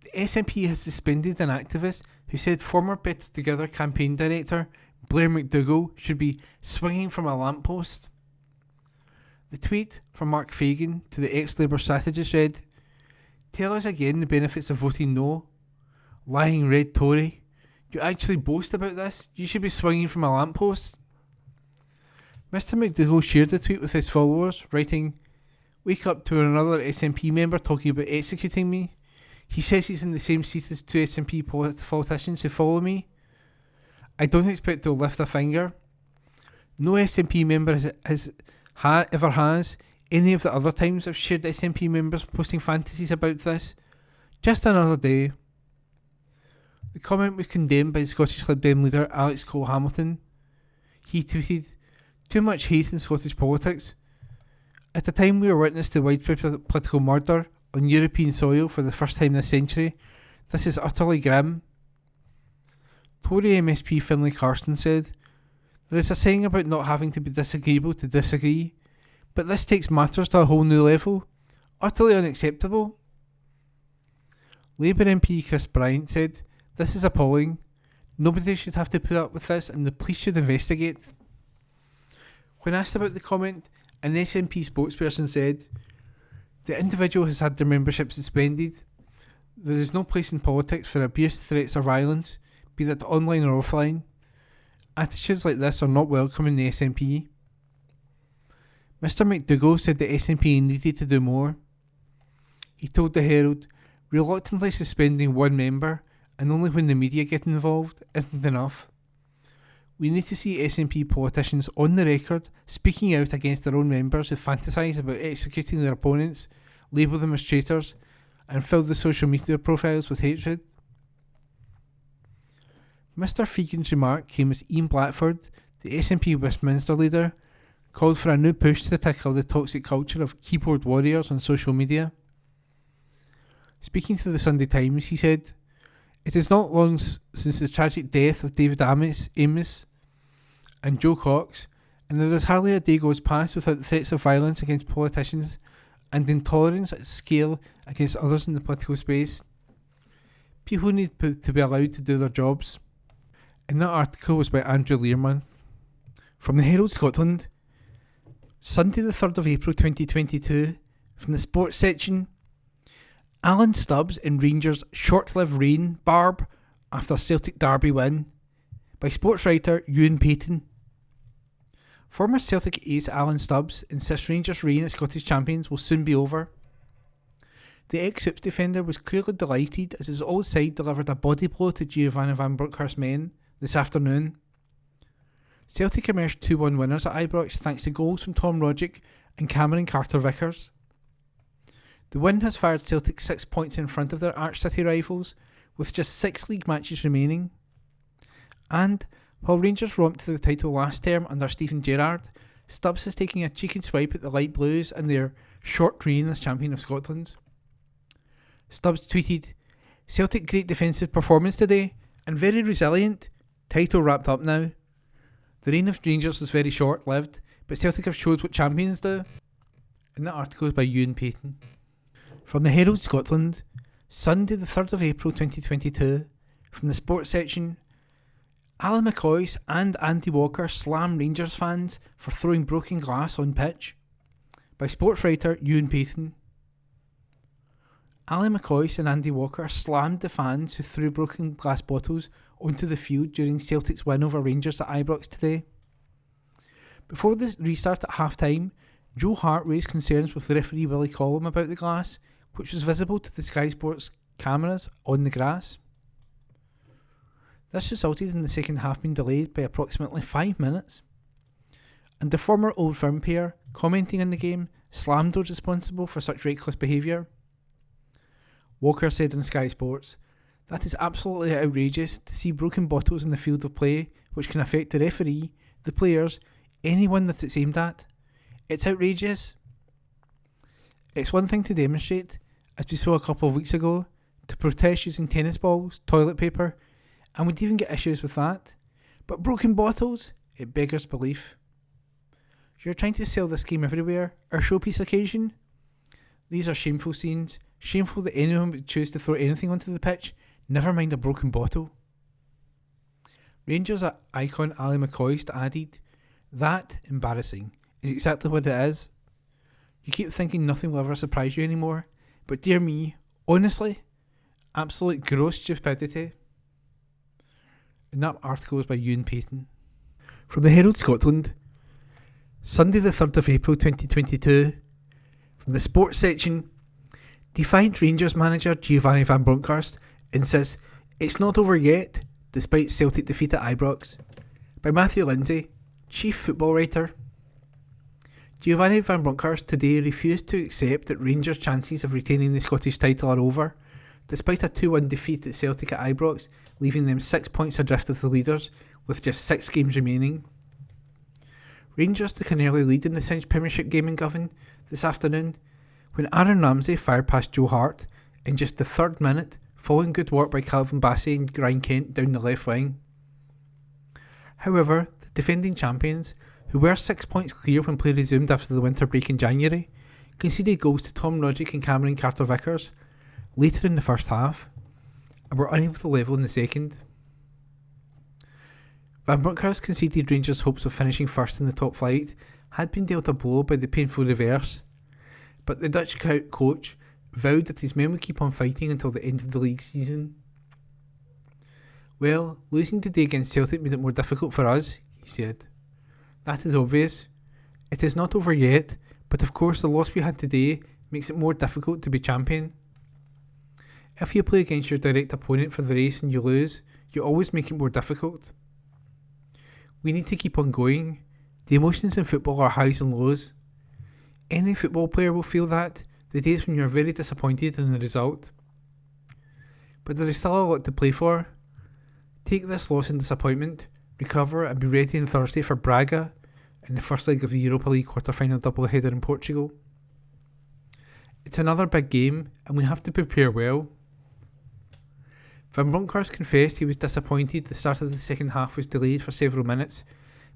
The SNP has suspended an activist who said former Better Together campaign director Blair McDougall should be swinging from a lamppost. The tweet from Mark Fagan to the ex-Labour strategist read, "Tell us again the benefits of voting no. Lying red Tory. You actually boast about this? You should be swinging from a lamppost." Mr McDougall shared the tweet with his followers, writing, "Wake up to another SNP member talking about executing me. He says he's in the same seat as two SNP politicians who follow me. I don't expect to lift a finger. No SNP member ever has any of the other times I've shared SNP members posting fantasies about this. Just another day." The comment was condemned by Scottish Lib Dem leader Alex Cole-Hamilton. He tweeted, "Too much hate in Scottish politics. At a time we are witness to widespread political murder on European soil for the first time this century, this is utterly grim." Tory MSP Finlay Carston said, "There is a saying about not having to be disagreeable to disagree, but this takes matters to a whole new level. Utterly unacceptable." Labour MP Chris Bryant said, "This is appalling. Nobody should have to put up with this and the police should investigate." When asked about the comment, an SNP spokesperson said, "The individual has had their membership suspended. There is no place in politics for abuse, threats or violence, be that online or offline. Attitudes like this are not welcome in the SNP." Mr McDougall said the SNP needed to do more. He told the Herald, "Reluctantly suspending one member, and only when the media get involved, isn't enough. We need to see SNP politicians on the record speaking out against their own members who fantasise about executing their opponents, label them as traitors, and fill the social media profiles with hatred." Mr Fegan's remark came as Ian Blackford, the SNP Westminster leader, called for a new push to tackle the toxic culture of keyboard warriors on social media. Speaking to the Sunday Times, he said, "It is not long since the tragic death of David Amos and Joe Cox, and there is hardly a day goes past without the threats of violence against politicians and intolerance at scale against others in the political space. People need to be allowed to do their jobs. And that article was by Andrew Learmonth. From the Herald Scotland, Sunday the 3rd of April 2022, from the sports section, Alan Stubbs in Rangers' short-lived reign barb after Celtic derby win, by sports writer Ewan Payton. Former Celtic ace Alan Stubbs insists Rangers' reign as Scottish champions will soon be over. The ex-Hoops defender was clearly delighted as his old side delivered a body blow to Giovanni Van Bronckhorst's men this afternoon. Celtic emerged 2-1 winners at Ibrox thanks to goals from Tom Rogic and Cameron Carter-Vickers. The win has fired Celtic 6 points in front of their Arch City rivals, with just 6 league matches remaining. And, while Rangers romped to the title last term under Stephen Gerrard, Stubbs is taking a cheeky swipe at the Light Blues and their short reign as champion of Scotland. Stubbs tweeted, "Celtic great defensive performance today, and very resilient. Title wrapped up now. The reign of Rangers was very short-lived, but Celtic have showed what champions do." And that article is by Ewan Payton. From the Herald Scotland, Sunday the 3rd of April 2022, from the sports section, Alan McCoist and Andy Walker slam Rangers fans for throwing broken glass on pitch, by sports writer Ewan Payton. Alan McCoist and Andy Walker slammed the fans who threw broken glass bottles onto the field during Celtic's win over Rangers at Ibrox today. Before the restart at half-time, Joe Hart raised concerns with referee Willie Collum about the glass, which was visible to the Sky Sports cameras on the grass. This resulted in the second half being delayed by approximately 5 minutes, and the former Old Firm pair, commenting on the game, slammed those responsible for such reckless behaviour. Walker said on Sky Sports, "That is absolutely outrageous to see broken bottles in the field of play which can affect the referee, the players, anyone that it's aimed at. It's outrageous. It's one thing to demonstrate, as we saw a couple of weeks ago, to protest using tennis balls, toilet paper, and we'd even get issues with that. But broken bottles? It beggars belief. You're trying to sell this game everywhere, our showpiece occasion? These are shameful scenes, shameful that anyone would choose to throw anything onto the pitch, never mind a broken bottle." Rangers icon Ali McCoist added, "That, embarrassing, is exactly what it is. You keep thinking nothing will ever surprise you anymore, but dear me, honestly, absolute gross stupidity." And that article is by Ewan Payton. From the Herald Scotland, Sunday the 3rd of April 2022, from the sports section, defiant Rangers manager Giovanni Van Bronckhorst insists it's not over yet, despite Celtic defeat at Ibrox, by Matthew Lindsay, chief football writer. Giovanni Van Bronckhorst today refused to accept that Rangers' chances of retaining the Scottish title are over, despite a 2-1 defeat at Celtic at Ibrox, leaving them 6 points adrift of the leaders, with just 6 games remaining. Rangers took an early lead in the cinched Premiership game in Govan this afternoon, when Aaron Ramsey fired past Joe Hart in just the 3rd minute, following good work by Calvin Bassey and Ryan Kent down the left wing. However, the defending champions, who were 6 points clear when play resumed after the winter break in January, conceded goals to Tom Rogic and Cameron Carter-Vickers later in the first half, and were unable to level in the second. Van Bronckhorst conceded Rangers' hopes of finishing first in the top flight had been dealt a blow by the painful reverse, but the Dutch coach vowed that his men would keep on fighting until the end of the league season. "Well, losing today against Celtic made it more difficult for us," he said. "That is obvious. It is not over yet, but of course the loss we had today makes it more difficult to be champion. If you play against your direct opponent for the race and you lose, you always make it more difficult. We need to keep on going. The emotions in football are highs and lows. Any football player will feel that, the days when you are very disappointed in the result. But there is still a lot to play for. Take this loss and disappointment, recover and be ready on Thursday for Braga in the first leg of the Europa League quarter-final doubleheader in Portugal. It's another big game and we have to prepare well." Van Bronckhorst confessed he was disappointed the start of the second half was delayed for several minutes,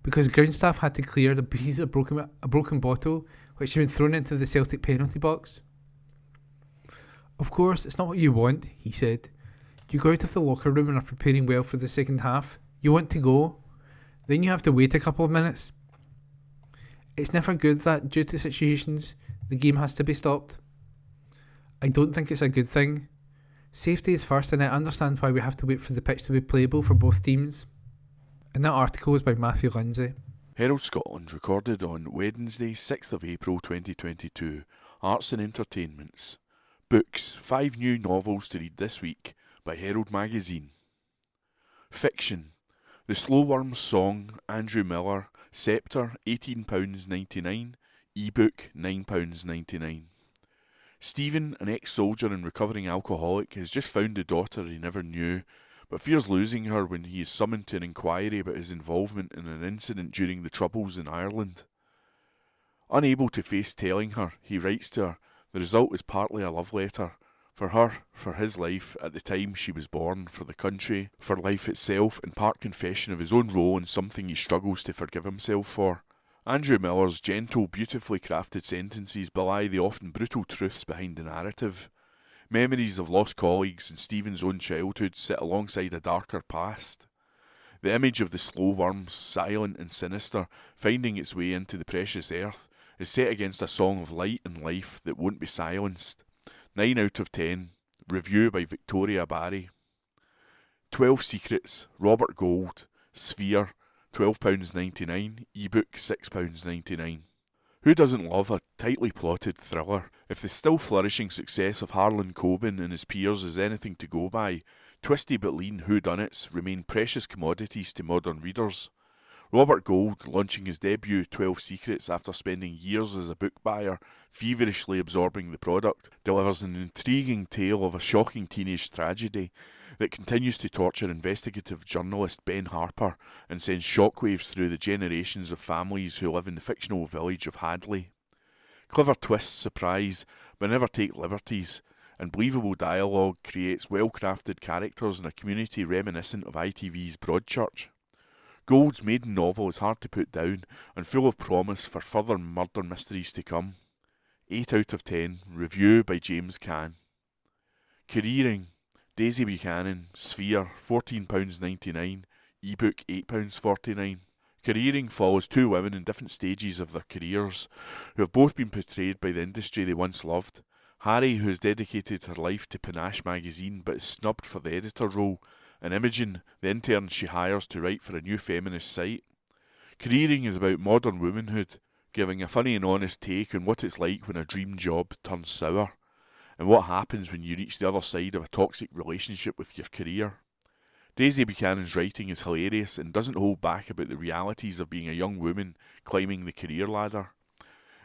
because ground staff had to clear the pieces of a broken bottle which had been thrown into the Celtic penalty box. "Of course, it's not what you want," he said. "You go out of the locker room and are preparing well for the second half. You want to go. Then you have to wait a couple of minutes. It's never good that, due to situations, the game has to be stopped. I don't think it's a good thing. Safety is first, and I understand why we have to wait for the pitch to be playable for both teams." And that article was by Matthew Lindsay. Herald Scotland recorded on Wednesday, 6th of April 2022. Arts and Entertainments. Books, 5 new novels to read this week by Herald Magazine. Fiction. The Slow Worms Song, Andrew Miller, Sceptre, £18.99, ebook, £9.99. Stephen, an ex-soldier and recovering alcoholic, has just found a daughter he never knew, but fears losing her when he is summoned to an inquiry about his involvement in an incident during the Troubles in Ireland. Unable to face telling her, he writes to her. The result is partly a love letter. For her, for his life, at the time she was born, for the country, for life itself, and part confession of his own role in something he struggles to forgive himself for. Andrew Miller's gentle, beautifully crafted sentences belie the often brutal truths behind the narrative. Memories of lost colleagues and Stephen's own childhood sit alongside a darker past. The image of the slow worm, silent and sinister, finding its way into the precious earth, is set against a song of light and life that won't be silenced. 9 out of 10. Review by Victoria Barry. 12 Secrets, Robert Gould, Sphere, £12.99, ebook £6.99. Who doesn't love a tightly plotted thriller? If the still flourishing success of Harlan Coben and his peers is anything to go by, twisty but lean whodunits remain precious commodities to modern readers. Robert Gould, launching his debut 12 Secrets after spending years as a book buyer, feverishly absorbing the product, delivers an intriguing tale of a shocking teenage tragedy that continues to torture investigative journalist Ben Harper and sends shockwaves through the generations of families who live in the fictional village of Hadley. Clever twists surprise, but never take liberties, and believable dialogue creates well-crafted characters in a community reminiscent of ITV's Broadchurch. Gould's maiden novel is hard to put down and full of promise for further murder mysteries to come. 8 out of 10, review by James Cann. Careering, Daisy Buchanan, Sphere, £14.99, ebook £8.49. Careering follows 2 women in different stages of their careers, who have both been portrayed by the industry they once loved. Harry, who has dedicated her life to Panache magazine but is snubbed for the editor role, and Imogen, the intern she hires to write for a new feminist site. Careering is about modern womanhood, giving a funny and honest take on what it's like when a dream job turns sour, and what happens when you reach the other side of a toxic relationship with your career. Daisy Buchanan's writing is hilarious and doesn't hold back about the realities of being a young woman climbing the career ladder.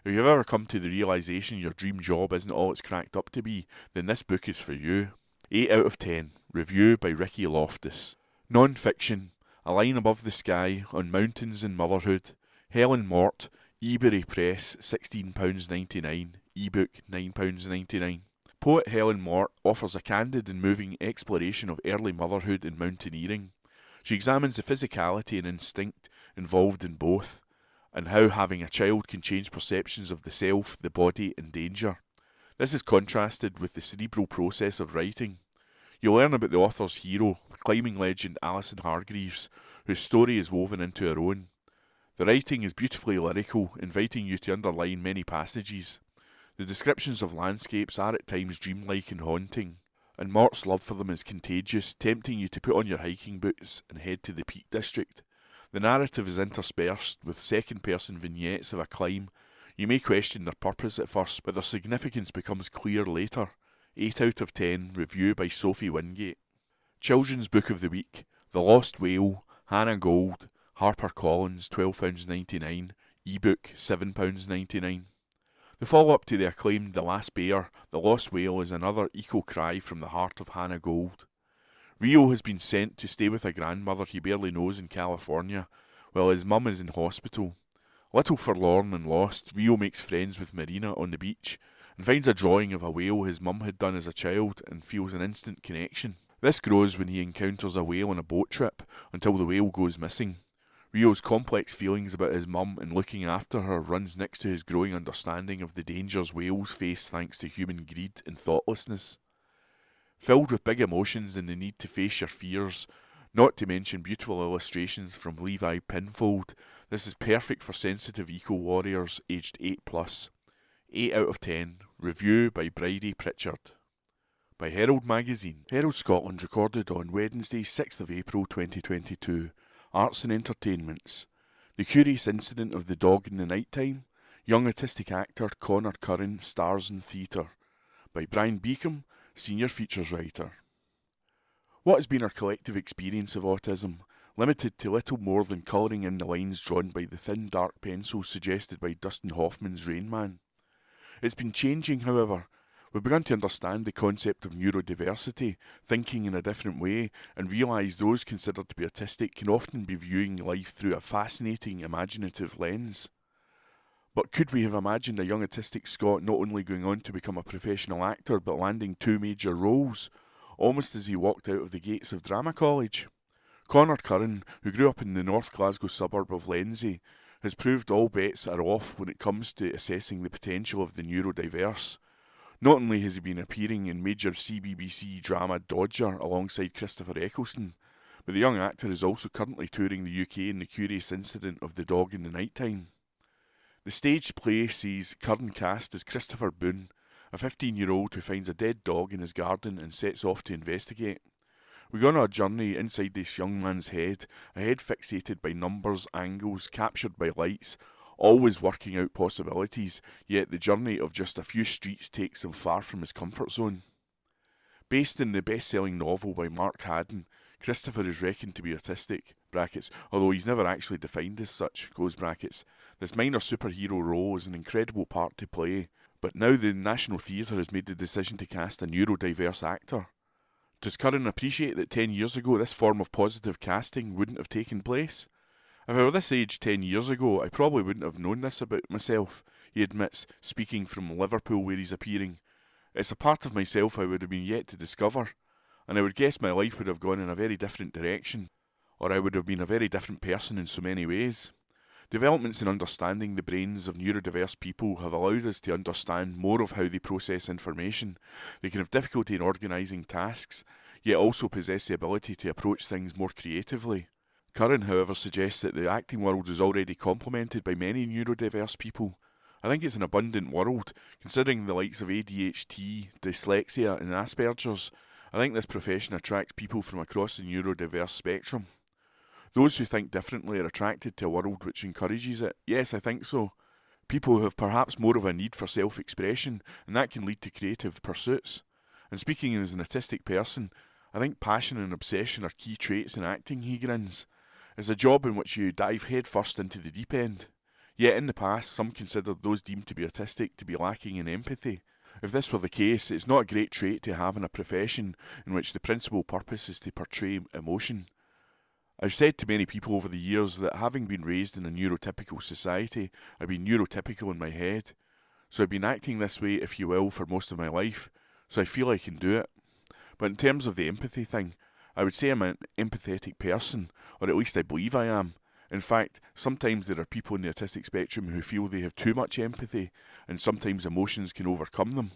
If you've ever come to the realisation your dream job isn't all it's cracked up to be, then this book is for you. 8 out of 10. Review by Ricky Loftus. Non-fiction. A Line Above the Sky, On Mountains and Motherhood. Helen Mort, Ebury Press, £16.99, ebook £9.99. Poet Helen Mort offers a candid and moving exploration of early motherhood and mountaineering. She examines the physicality and instinct involved in both, and how having a child can change perceptions of the self, the body, and danger. This is contrasted with the cerebral process of writing. You learn about the author's hero, the climbing legend Alison Hargreaves, whose story is woven into her own. The writing is beautifully lyrical, inviting you to underline many passages. The descriptions of landscapes are at times dreamlike and haunting, and Mort's love for them is contagious, tempting you to put on your hiking boots and head to the Peak District. The narrative is interspersed with second-person vignettes of a climb. You may question their purpose at first, but their significance becomes clear later. 8 out of 10, review by Sophie Wingate. Children's Book of the Week, The Lost Whale, Hannah Gold, HarperCollins, £12.99, ebook £7.99. The follow-up to the acclaimed The Last Bear, The Lost Whale is another eco cry from the heart of Hannah Gold. Rio has been sent to stay with a grandmother he barely knows in California, while his mum is in hospital. Little forlorn and lost, Rio makes friends with Marina on the beach, and finds a drawing of a whale his mum had done as a child and feels an instant connection. This grows when he encounters a whale on a boat trip, until the whale goes missing. Rio's complex feelings about his mum and looking after her runs next to his growing understanding of the dangers whales face thanks to human greed and thoughtlessness. Filled with big emotions and the need to face your fears, not to mention beautiful illustrations from Levi Pinfold, this is perfect for sensitive eco-warriors aged 8+. 8 out of 10. Review by Bridie Pritchard. By Herald Magazine. Herald Scotland recorded on Wednesday 6th of April 2022. Arts and Entertainments. The curious incident of the dog in the night time. Young autistic actor Connor Curran stars in theatre. By Brian Beacom, senior features writer. What has been our collective experience of autism, limited to little more than colouring in the lines drawn by the thin dark pencil suggested by Dustin Hoffman's Rain Man? It's been changing, however. We've begun to understand the concept of neurodiversity, thinking in a different way, and realise those considered to be autistic can often be viewing life through a fascinating, imaginative lens. But could we have imagined a young autistic Scot not only going on to become a professional actor, but landing 2 major roles, almost as he walked out of the gates of drama college? Connor Curran, who grew up in the North Glasgow suburb of Lenzie, has proved all bets are off when it comes to assessing the potential of the neurodiverse. Not only has he been appearing in major CBBC drama Dodger alongside Christopher Eccleston, but the young actor is also currently touring the UK in the curious incident of the dog in the night time. The staged play sees Curran cast as Christopher Boone, a 15-year-old who finds a dead dog in his garden and sets off to investigate. We go on a journey inside this young man's head, a head fixated by numbers, angles, captured by lights, always working out possibilities, yet the journey of just a few streets takes him far from his comfort zone. Based in the best-selling novel by Mark Haddon, Christopher is reckoned to be autistic, brackets, although he's never actually defined as such, close brackets. This minor superhero role is an incredible part to play, but now the National Theatre has made the decision to cast a neurodiverse actor. Does Curran appreciate that 10 years ago this form of positive casting wouldn't have taken place? If I were this age 10 years ago, I probably wouldn't have known this about myself, he admits, speaking from Liverpool where he's appearing. It's a part of myself I would have been yet to discover, and I would guess my life would have gone in a very different direction, or I would have been a very different person in so many ways. Developments in understanding the brains of neurodiverse people have allowed us to understand more of how they process information. They can have difficulty in organising tasks, yet also possess the ability to approach things more creatively. Curran, however, suggests that the acting world is already complemented by many neurodiverse people. I think it's an abundant world, considering the likes of ADHD, dyslexia and Asperger's. I think this profession attracts people from across the neurodiverse spectrum. Those who think differently are attracted to a world which encourages it. Yes, I think so. People who have perhaps more of a need for self-expression, and that can lead to creative pursuits. And speaking as an autistic person, I think passion and obsession are key traits in acting, he grins. It's a job in which you dive headfirst into the deep end. Yet in the past, some considered those deemed to be autistic to be lacking in empathy. If this were the case, it's not a great trait to have in a profession in which the principal purpose is to portray emotion. I've said to many people over the years that having been raised in a neurotypical society, I've been neurotypical in my head. So I've been acting this way, if you will, for most of my life, so I feel I can do it. But in terms of the empathy thing, I would say I'm an empathetic person, or at least I believe I am. In fact, sometimes there are people in the autistic spectrum who feel they have too much empathy, and sometimes emotions can overcome them.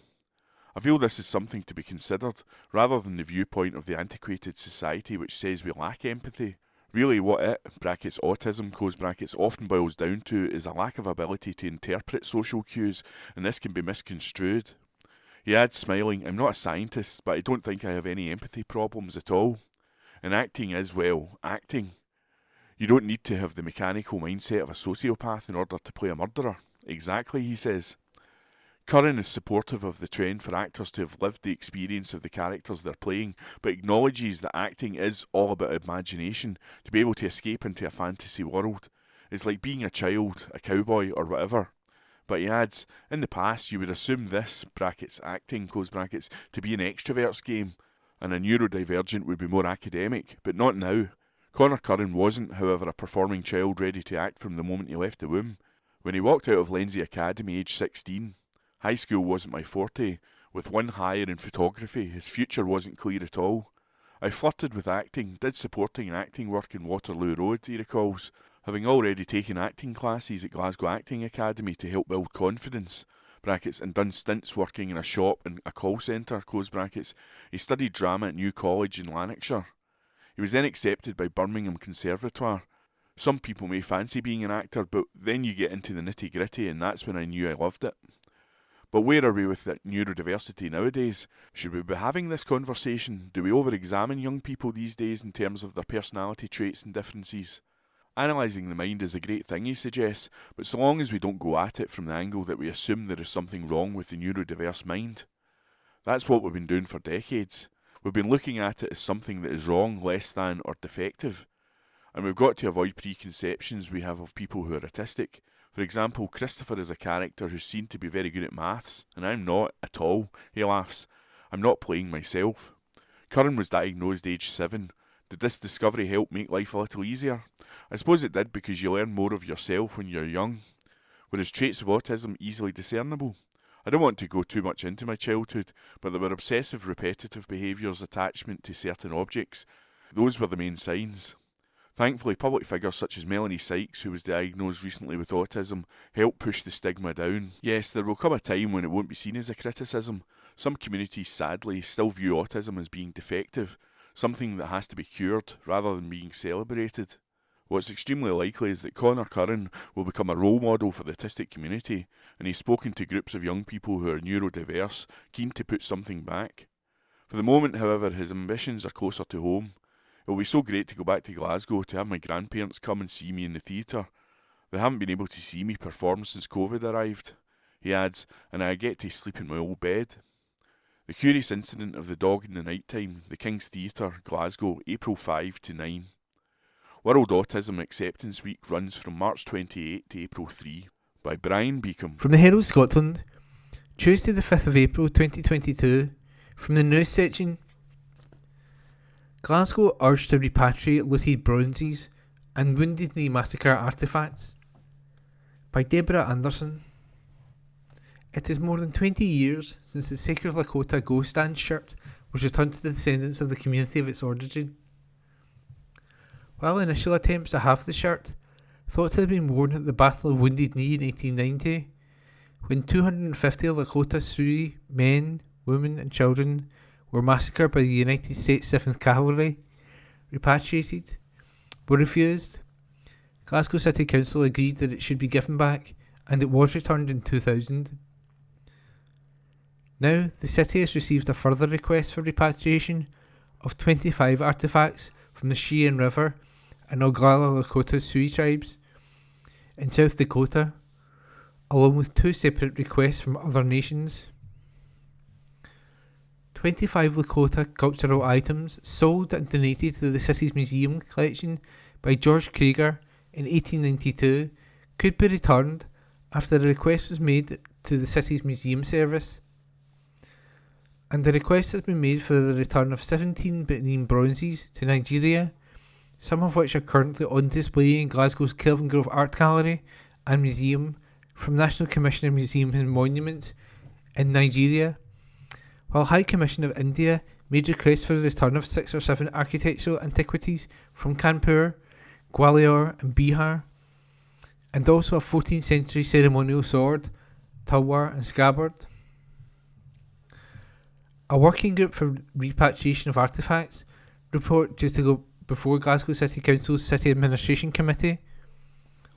I feel this is something to be considered, rather than the viewpoint of the antiquated society which says we lack empathy. Really what it, brackets autism, close brackets, often boils down to is a lack of ability to interpret social cues, and this can be misconstrued. He adds, smiling, I'm not a scientist, but I don't think I have any empathy problems at all. And acting is, well, acting. You don't need to have the mechanical mindset of a sociopath in order to play a murderer. Exactly, he says. Curran is supportive of the trend for actors to have lived the experience of the characters they're playing, but acknowledges that acting is all about imagination, to be able to escape into a fantasy world. It's like being a child, a cowboy, or whatever. But he adds, in the past you would assume this, brackets acting, close brackets, to be an extrovert's game, and a neurodivergent would be more academic, but not now. Connor Curran wasn't, however, a performing child ready to act from the moment he left the womb. When he walked out of Lenzie Academy aged 16, high school wasn't my forte. With one higher in photography, his future wasn't clear at all. I flirted with acting, did supporting acting work in Waterloo Road, he recalls. Having already taken acting classes at Glasgow Acting Academy to help build confidence, brackets, and done stints working in a shop and a call centre, close brackets, he studied drama at New College in Lanarkshire. He was then accepted by Birmingham Conservatoire. Some people may fancy being an actor, but then you get into the nitty-gritty, and that's when I knew I loved it. But where are we with that neurodiversity nowadays? Should we be having this conversation? Do we over-examine young people these days in terms of their personality traits and differences? Analysing the mind is a great thing, he suggests, but so long as we don't go at it from the angle that we assume there is something wrong with the neurodiverse mind. That's what we've been doing for decades. We've been looking at it as something that is wrong, less than, or defective. And we've got to avoid preconceptions we have of people who are autistic. For example, Christopher is a character who's seen to be very good at maths, and I'm not at all, he laughs. I'm not playing myself. Curran was diagnosed aged 7. Did this discovery help make life a little easier? I suppose it did, because you learn more of yourself when you're young. Were his traits of autism easily discernible? I don't want to go too much into my childhood, but there were obsessive repetitive behaviours, attachment to certain objects. Those were the main signs. Thankfully, public figures such as Melanie Sykes, who was diagnosed recently with autism, helped push the stigma down. Yes, there will come a time when it won't be seen as a criticism. Some communities, sadly, still view autism as being defective, something that has to be cured rather than being celebrated. What's extremely likely is that Conor Curran will become a role model for the autistic community, and he's spoken to groups of young people who are neurodiverse, keen to put something back. For the moment, however, his ambitions are closer to home. It will be so great to go back to Glasgow to have my grandparents come and see me in the theatre. They haven't been able to see me perform since COVID arrived. He adds, and I get to sleep in my old bed. The curious incident of the dog in the night time, the King's Theatre, Glasgow, April 5 to 9. World Autism Acceptance Week runs from March 28 to April 3 by Brian Beacom. From the Herald Scotland, Tuesday the 5th of April 2022, from the news section. Glasgow urged to repatriate looted bronzes and Wounded Knee Massacre artefacts by Deborah Anderson. It is more than 20 years since the Sacred Lakota Ghost Stand shirt was returned to the descendants of the community of its origin. While initial attempts to have the shirt, thought to have been worn at the Battle of Wounded Knee in 1890, when 250 Lakota Sioux men, women and children were massacred by the United States 7th Cavalry, repatriated, were refused. Glasgow City Council agreed that it should be given back, and it was returned in 2000. Now, the city has received a further request for repatriation of 25 artefacts from the Cheyenne River and Oglala Lakota Sioux tribes in South Dakota, along with 2 separate requests from other nations. 25 Lakota cultural items sold and donated to the city's museum collection by George Krieger in 1892 could be returned after a request was made to the city's museum service. And the request has been made for the return of 17 Benin bronzes to Nigeria, some of which are currently on display in Glasgow's Kelvin Grove Art Gallery and Museum from National Commission of Museums and Monuments in Nigeria, while High Commission of India made requests for the return of 6 or 7 architectural antiquities from Kanpur, Gwalior and Bihar, and also a 14th century ceremonial sword, tulwar and scabbard. A working group for repatriation of artefacts report due to go before Glasgow City Council's City Administration Committee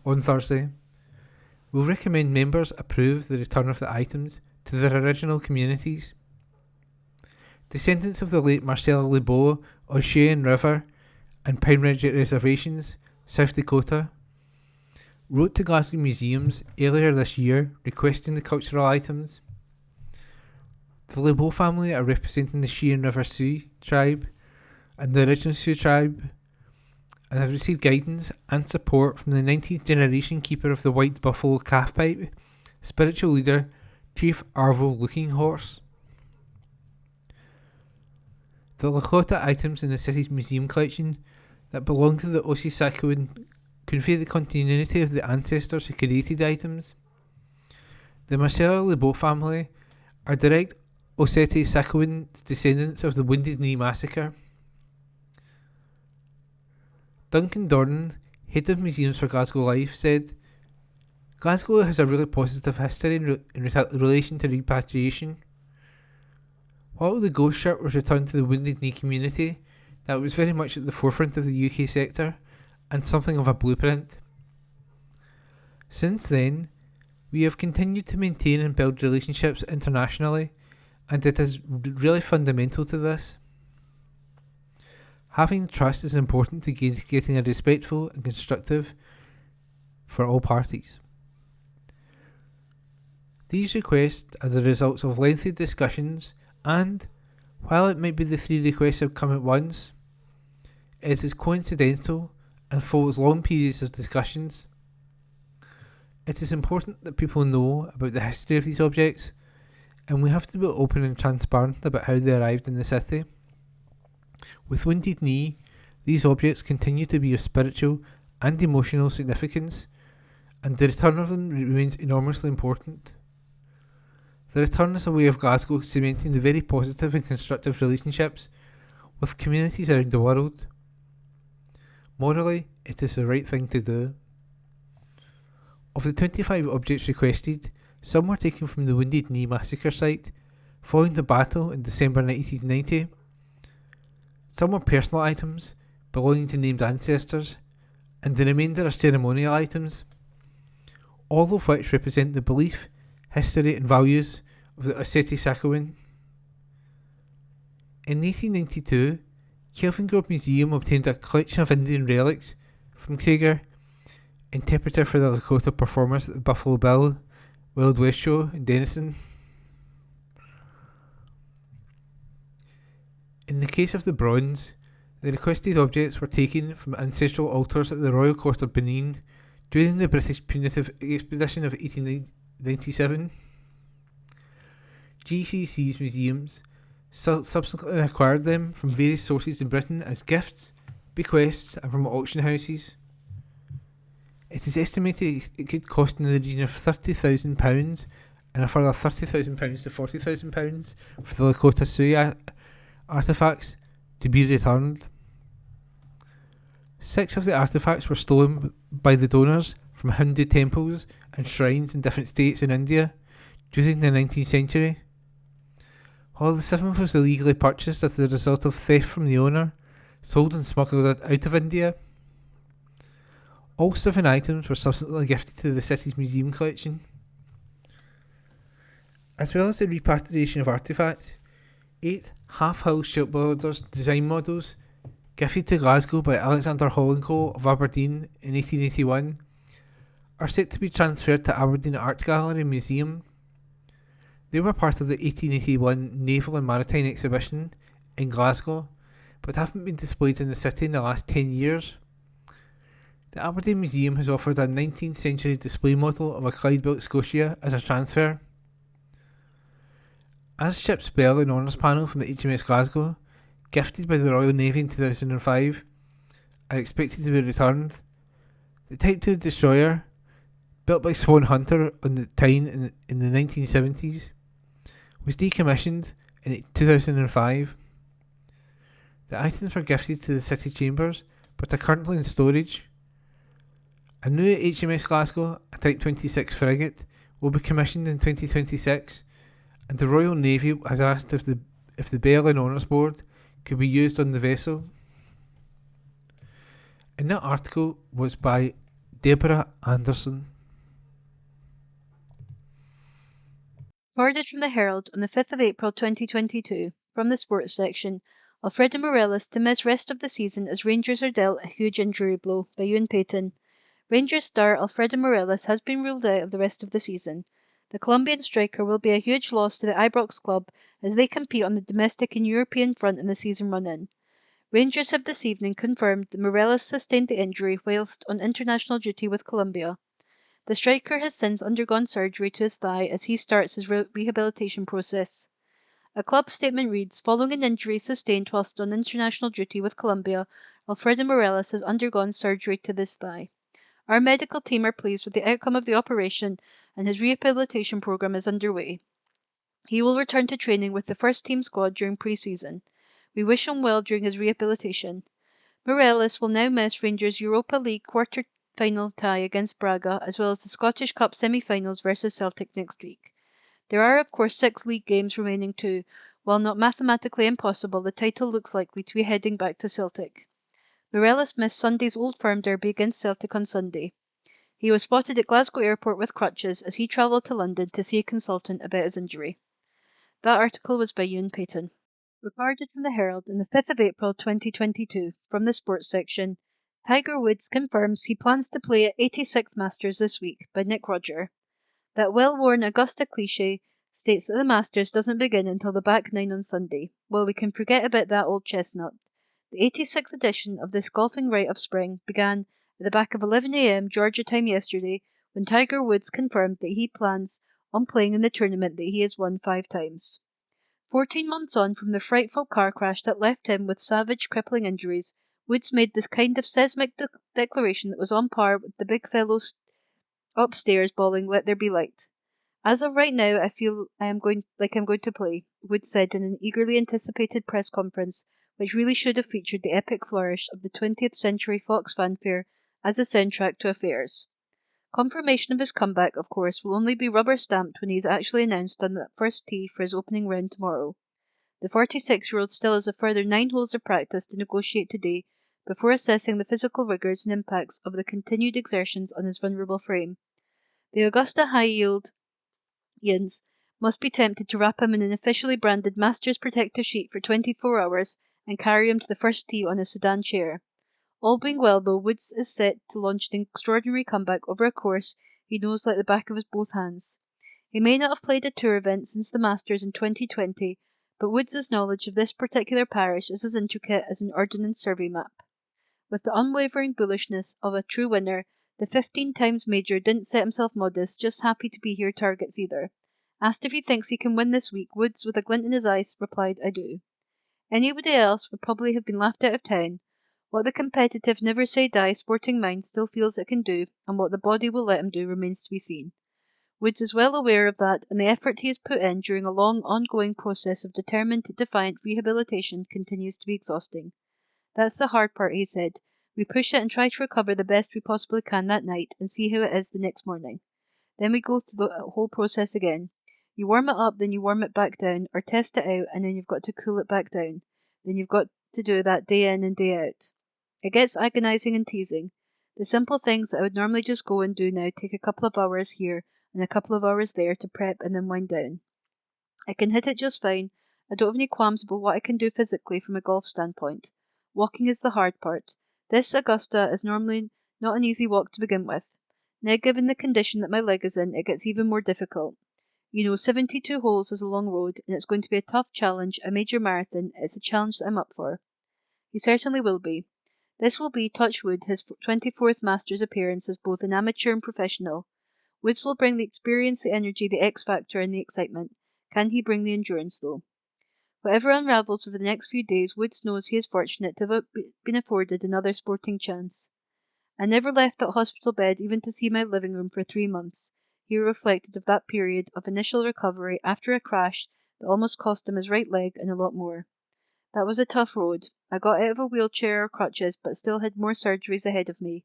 on Thursday will recommend members approve the return of the items to their original communities. Descendants of the late Marcella Lebeau on Cheyenne River and Pine Ridge Reservations, South Dakota, wrote to Glasgow Museums earlier this year requesting the cultural items. The Lebeau family are representing the Cheyenne River Sioux tribe and the original Sioux tribe, and have received guidance and support from the 19th generation keeper of the White Buffalo Calf Pipe, spiritual leader Chief Arvo Looking Horse. The Lakota items in the city's museum collection that belong to the Osage-Saskatchewan convey the continuity of the ancestors who created the items. The Marcella Lebeau family are direct Osage-Saskatchewan descendants of the Wounded Knee Massacre. Duncan Dornan, head of Museums for Glasgow Life, said, Glasgow has a really positive history in relation to repatriation. While the ghost ship was returned to the Wounded Knee community, that was very much at the forefront of the UK sector and something of a blueprint. Since then, we have continued to maintain and build relationships internationally, and it is really fundamental to this. Having trust is important to getting a respectful and constructive for all parties. These requests are the results of lengthy discussions, and, while it might be the 3 requests have come at once, it is coincidental and follows long periods of discussions. It is important that people know about the history of these objects, and we have to be open and transparent about how they arrived in the city. With Wounded Knee, these objects continue to be of spiritual and emotional significance, and the return of them remains enormously important. The return is a way of Glasgow cementing the very positive and constructive relationships with communities around the world. Morally, it is the right thing to do. Of the 25 objects requested, some were taken from the Wounded Knee massacre site following the battle in December 1990. Some were personal items belonging to named ancestors, and the remainder are ceremonial items, all of which represent the belief, history and values of the Osseti Sakowin. In 1892, Kelvingrove Museum obtained a collection of Indian relics from Krieger, interpreter for the Lakota performers at the Buffalo Bill Wild West Show in Denison. In the case of the bronze, the requested objects were taken from ancestral altars at the Royal Court of Benin during the British Punitive Expedition of 1897. GCC's museums subsequently acquired them from various sources in Britain as gifts, bequests and from auction houses. It is estimated it could cost in the region of £30,000 and a further £30,000 to £40,000 for the Lakota Sioux artefacts to be returned. 6 of the artefacts were stolen by the donors from Hindu temples and shrines in different states in India during the 19th century, while the 7th was illegally purchased as a result of theft from the owner, sold and smuggled out of India. All 7 items were subsequently gifted to the city's museum collection. As well as the repatriation of artefacts, 8 half-hull shipbuilders design models, gifted to Glasgow by Alexander Hall & Co. of Aberdeen in 1881, are set to be transferred to Aberdeen Art Gallery and Museum. They were part of the 1881 Naval and Maritime Exhibition in Glasgow, but haven't been displayed in the city in the last 10 years. The Aberdeen Museum has offered a 19th century display model of a Clyde-built Scotia as a transfer. As ship's bell and honours panel from the HMS Glasgow, gifted by the Royal Navy in 2005, are expected to be returned, the Type 2 destroyer, built by Swan Hunter on the Tyne in the 1970s, was decommissioned in 2005. The items were gifted to the city chambers, but are currently in storage. A new HMS Glasgow, a Type 26 frigate, will be commissioned in 2026, and the Royal Navy has asked if the Bell and Honours Board could be used on the vessel. And that article was by Deborah Anderson. Forwarded from the Herald on the 5th of April 2022, from the sports section, Alfredo Morelos to miss rest of the season as Rangers are dealt a huge injury blow by Ewan Payton. Rangers star Alfredo Morelos has been ruled out of the rest of the season. The Colombian striker will be a huge loss to the Ibrox club as they compete on the domestic and European front in the season run-in. Rangers have this evening confirmed that Morelos sustained the injury whilst on international duty with Colombia. The striker has since undergone surgery to his thigh as he starts his rehabilitation process. A club statement reads, following an injury sustained whilst on international duty with Colombia, Alfredo Morelos has undergone surgery to this thigh. Our medical team are pleased with the outcome of the operation and his rehabilitation program is underway. He will return to training with the first team squad during pre-season. We wish him well during his rehabilitation. Morelos will now miss Rangers' Europa League quarter-final tie against Braga, as well as the Scottish Cup semi-finals versus Celtic next week. There are, of course, 6 league games remaining too. While not mathematically impossible, the title looks likely to be heading back to Celtic. Morelos missed Sunday's Old Firm derby against Celtic on Sunday. He was spotted at Glasgow Airport with crutches as he travelled to London to see a consultant about his injury. That article was by Ewan Payton. Recorded from the Herald on the 5th of April 2022, from the sports section. Tiger Woods confirms he plans to play at 86th Masters this week, by Nick Rodger. That well-worn Augusta cliché states that the Masters doesn't begin until the back 9 on Sunday. Well, we can forget about that old chestnut. The 86th edition of this golfing rite of spring began at the back of 11 a.m. Georgia time yesterday when Tiger Woods confirmed that he plans on playing in the tournament that he has won 5 times. 14 months on from the frightful car crash that left him with savage, crippling injuries, Woods made this kind of seismic declaration that was on par with the big fellows upstairs bawling, "Let there be light." "As of right now, I feel I'm going to play," Woods said in an eagerly anticipated press conference, which really should have featured the epic flourish of the 20th century Fox fanfare as a soundtrack to affairs. Confirmation of his comeback, of course, will only be rubber-stamped when he is actually announced on the first tee for his opening round tomorrow. The 46-year-old still has a further 9 holes of practice to negotiate today before assessing the physical rigours and impacts of the continued exertions on his vulnerable frame. The Augusta high-yield Yins must be tempted to wrap him in an officially branded Masters protective sheet for 24 hours and carry him to the first tee on a sedan chair. All being well, though, Woods is set to launch an extraordinary comeback over a course he knows like the back of his both hands. He may not have played a tour event since the Masters in 2020, but Woods's knowledge of this particular parish is as intricate as an Ordnance Survey map. With the unwavering bullishness of a true winner, the 15 times major didn't set himself modest, just happy to be here targets either. Asked if he thinks he can win this week, Woods, with a glint in his eyes, replied, "I do." Anybody else would probably have been laughed out of town. What the competitive, never-say-die sporting mind still feels it can do, and what the body will let him do, remains to be seen. Woods is well aware of that, and the effort he has put in during a long, ongoing process of determined, defiant rehabilitation continues to be exhausting. "That's the hard part," he said. "We push it and try to recover the best we possibly can that night and see how it is the next morning. Then we go through the whole process again. You warm it up, then you warm it back down, or test it out, and then you've got to cool it back down. Then you've got to do that day in and day out. It gets agonizing and teasing. The simple things that I would normally just go and do now take a couple of hours here and a couple of hours there to prep and then wind down. I can hit it just fine. I don't have any qualms about what I can do physically from a golf standpoint. Walking is the hard part. This Augusta is normally not an easy walk to begin with. Now, given the condition that my leg is in, it gets even more difficult. 72 holes is a long road, and it's going to be a tough challenge, a major marathon. It's a challenge that I'm up for." He certainly will be. This will be, touch wood, his 24th Masters appearance as both an amateur and professional. Woods will bring the experience, the energy, the X-factor, and the excitement. Can he bring the endurance, though? Whatever unravels over the next few days, Woods knows he is fortunate to have been afforded another sporting chance. "I never left that hospital bed even to see my living room for 3 months." He reflected of that period of initial recovery after a crash that almost cost him his right leg and a lot more. "That was a tough road. I got out of a wheelchair or crutches, but still had more surgeries ahead of me.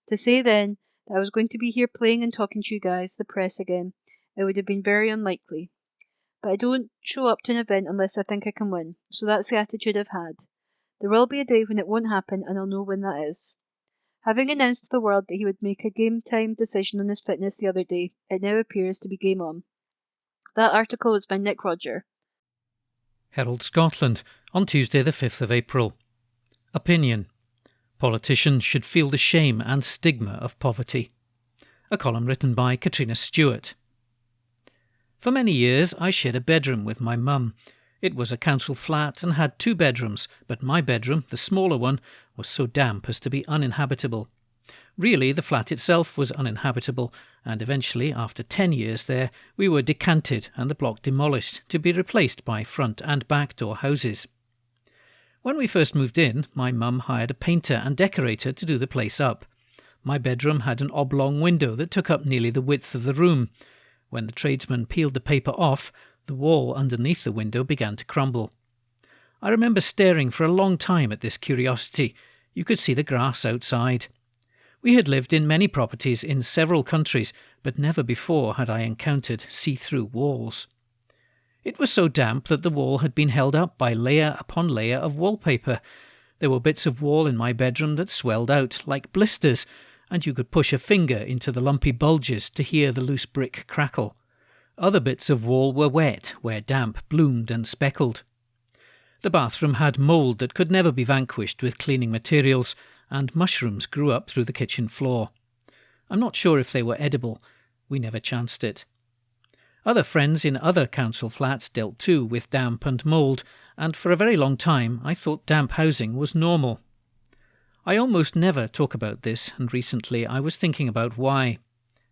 To say then that I was going to be here playing and talking to you guys, the press again, it would have been very unlikely. But I don't show up to an event unless I think I can win, so that's the attitude I've had. There will be a day when it won't happen, and I'll know when that is." Having announced to the world that he would make a game-time decision on his fitness the other day, it now appears to be game on. That article was by Nick Rodger. Herald Scotland, on Tuesday the 5th of April. Opinion: Politicians should feel the shame and stigma of poverty. A column written by Katrina Stewart. For many years I shared a bedroom with my mum. It was a council flat and had 2 bedrooms, but my bedroom, the smaller one, was so damp as to be uninhabitable. Really, the flat itself was uninhabitable, and eventually, after 10 years there, we were decanted and the block demolished to be replaced by front and back door houses. When we first moved in, my mum hired a painter and decorator to do the place up. My bedroom had an oblong window that took up nearly the width of the room. When the tradesman peeled the paper off, the wall underneath the window began to crumble. I remember staring for a long time at this curiosity. You could see the grass outside. We had lived in many properties in several countries, but never before had I encountered see-through walls. It was so damp that the wall had been held up by layer upon layer of wallpaper. There were bits of wall in my bedroom that swelled out like blisters, and you could push a finger into the lumpy bulges to hear the loose brick crackle. Other bits of wall were wet, where damp bloomed and speckled. The bathroom had mould that could never be vanquished with cleaning materials, and mushrooms grew up through the kitchen floor. I'm not sure if they were edible. We never chanced it. Other friends in other council flats dealt too with damp and mould, and for a very long time I thought damp housing was normal. I almost never talk about this, and recently I was thinking about why.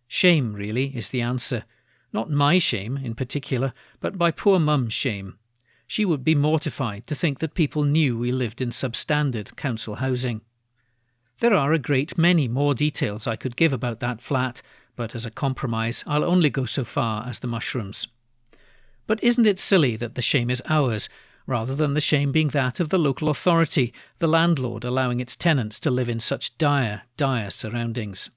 Shame, really, is the answer. Not my shame in particular, but my poor mum's shame. She would be mortified to think that people knew we lived in substandard council housing. There are a great many more details I could give about that flat, but as a compromise I'll only go so far as the mushrooms. But isn't it silly that the shame is ours, rather than the shame being that of the local authority, the landlord allowing its tenants to live in such dire, dire surroundings?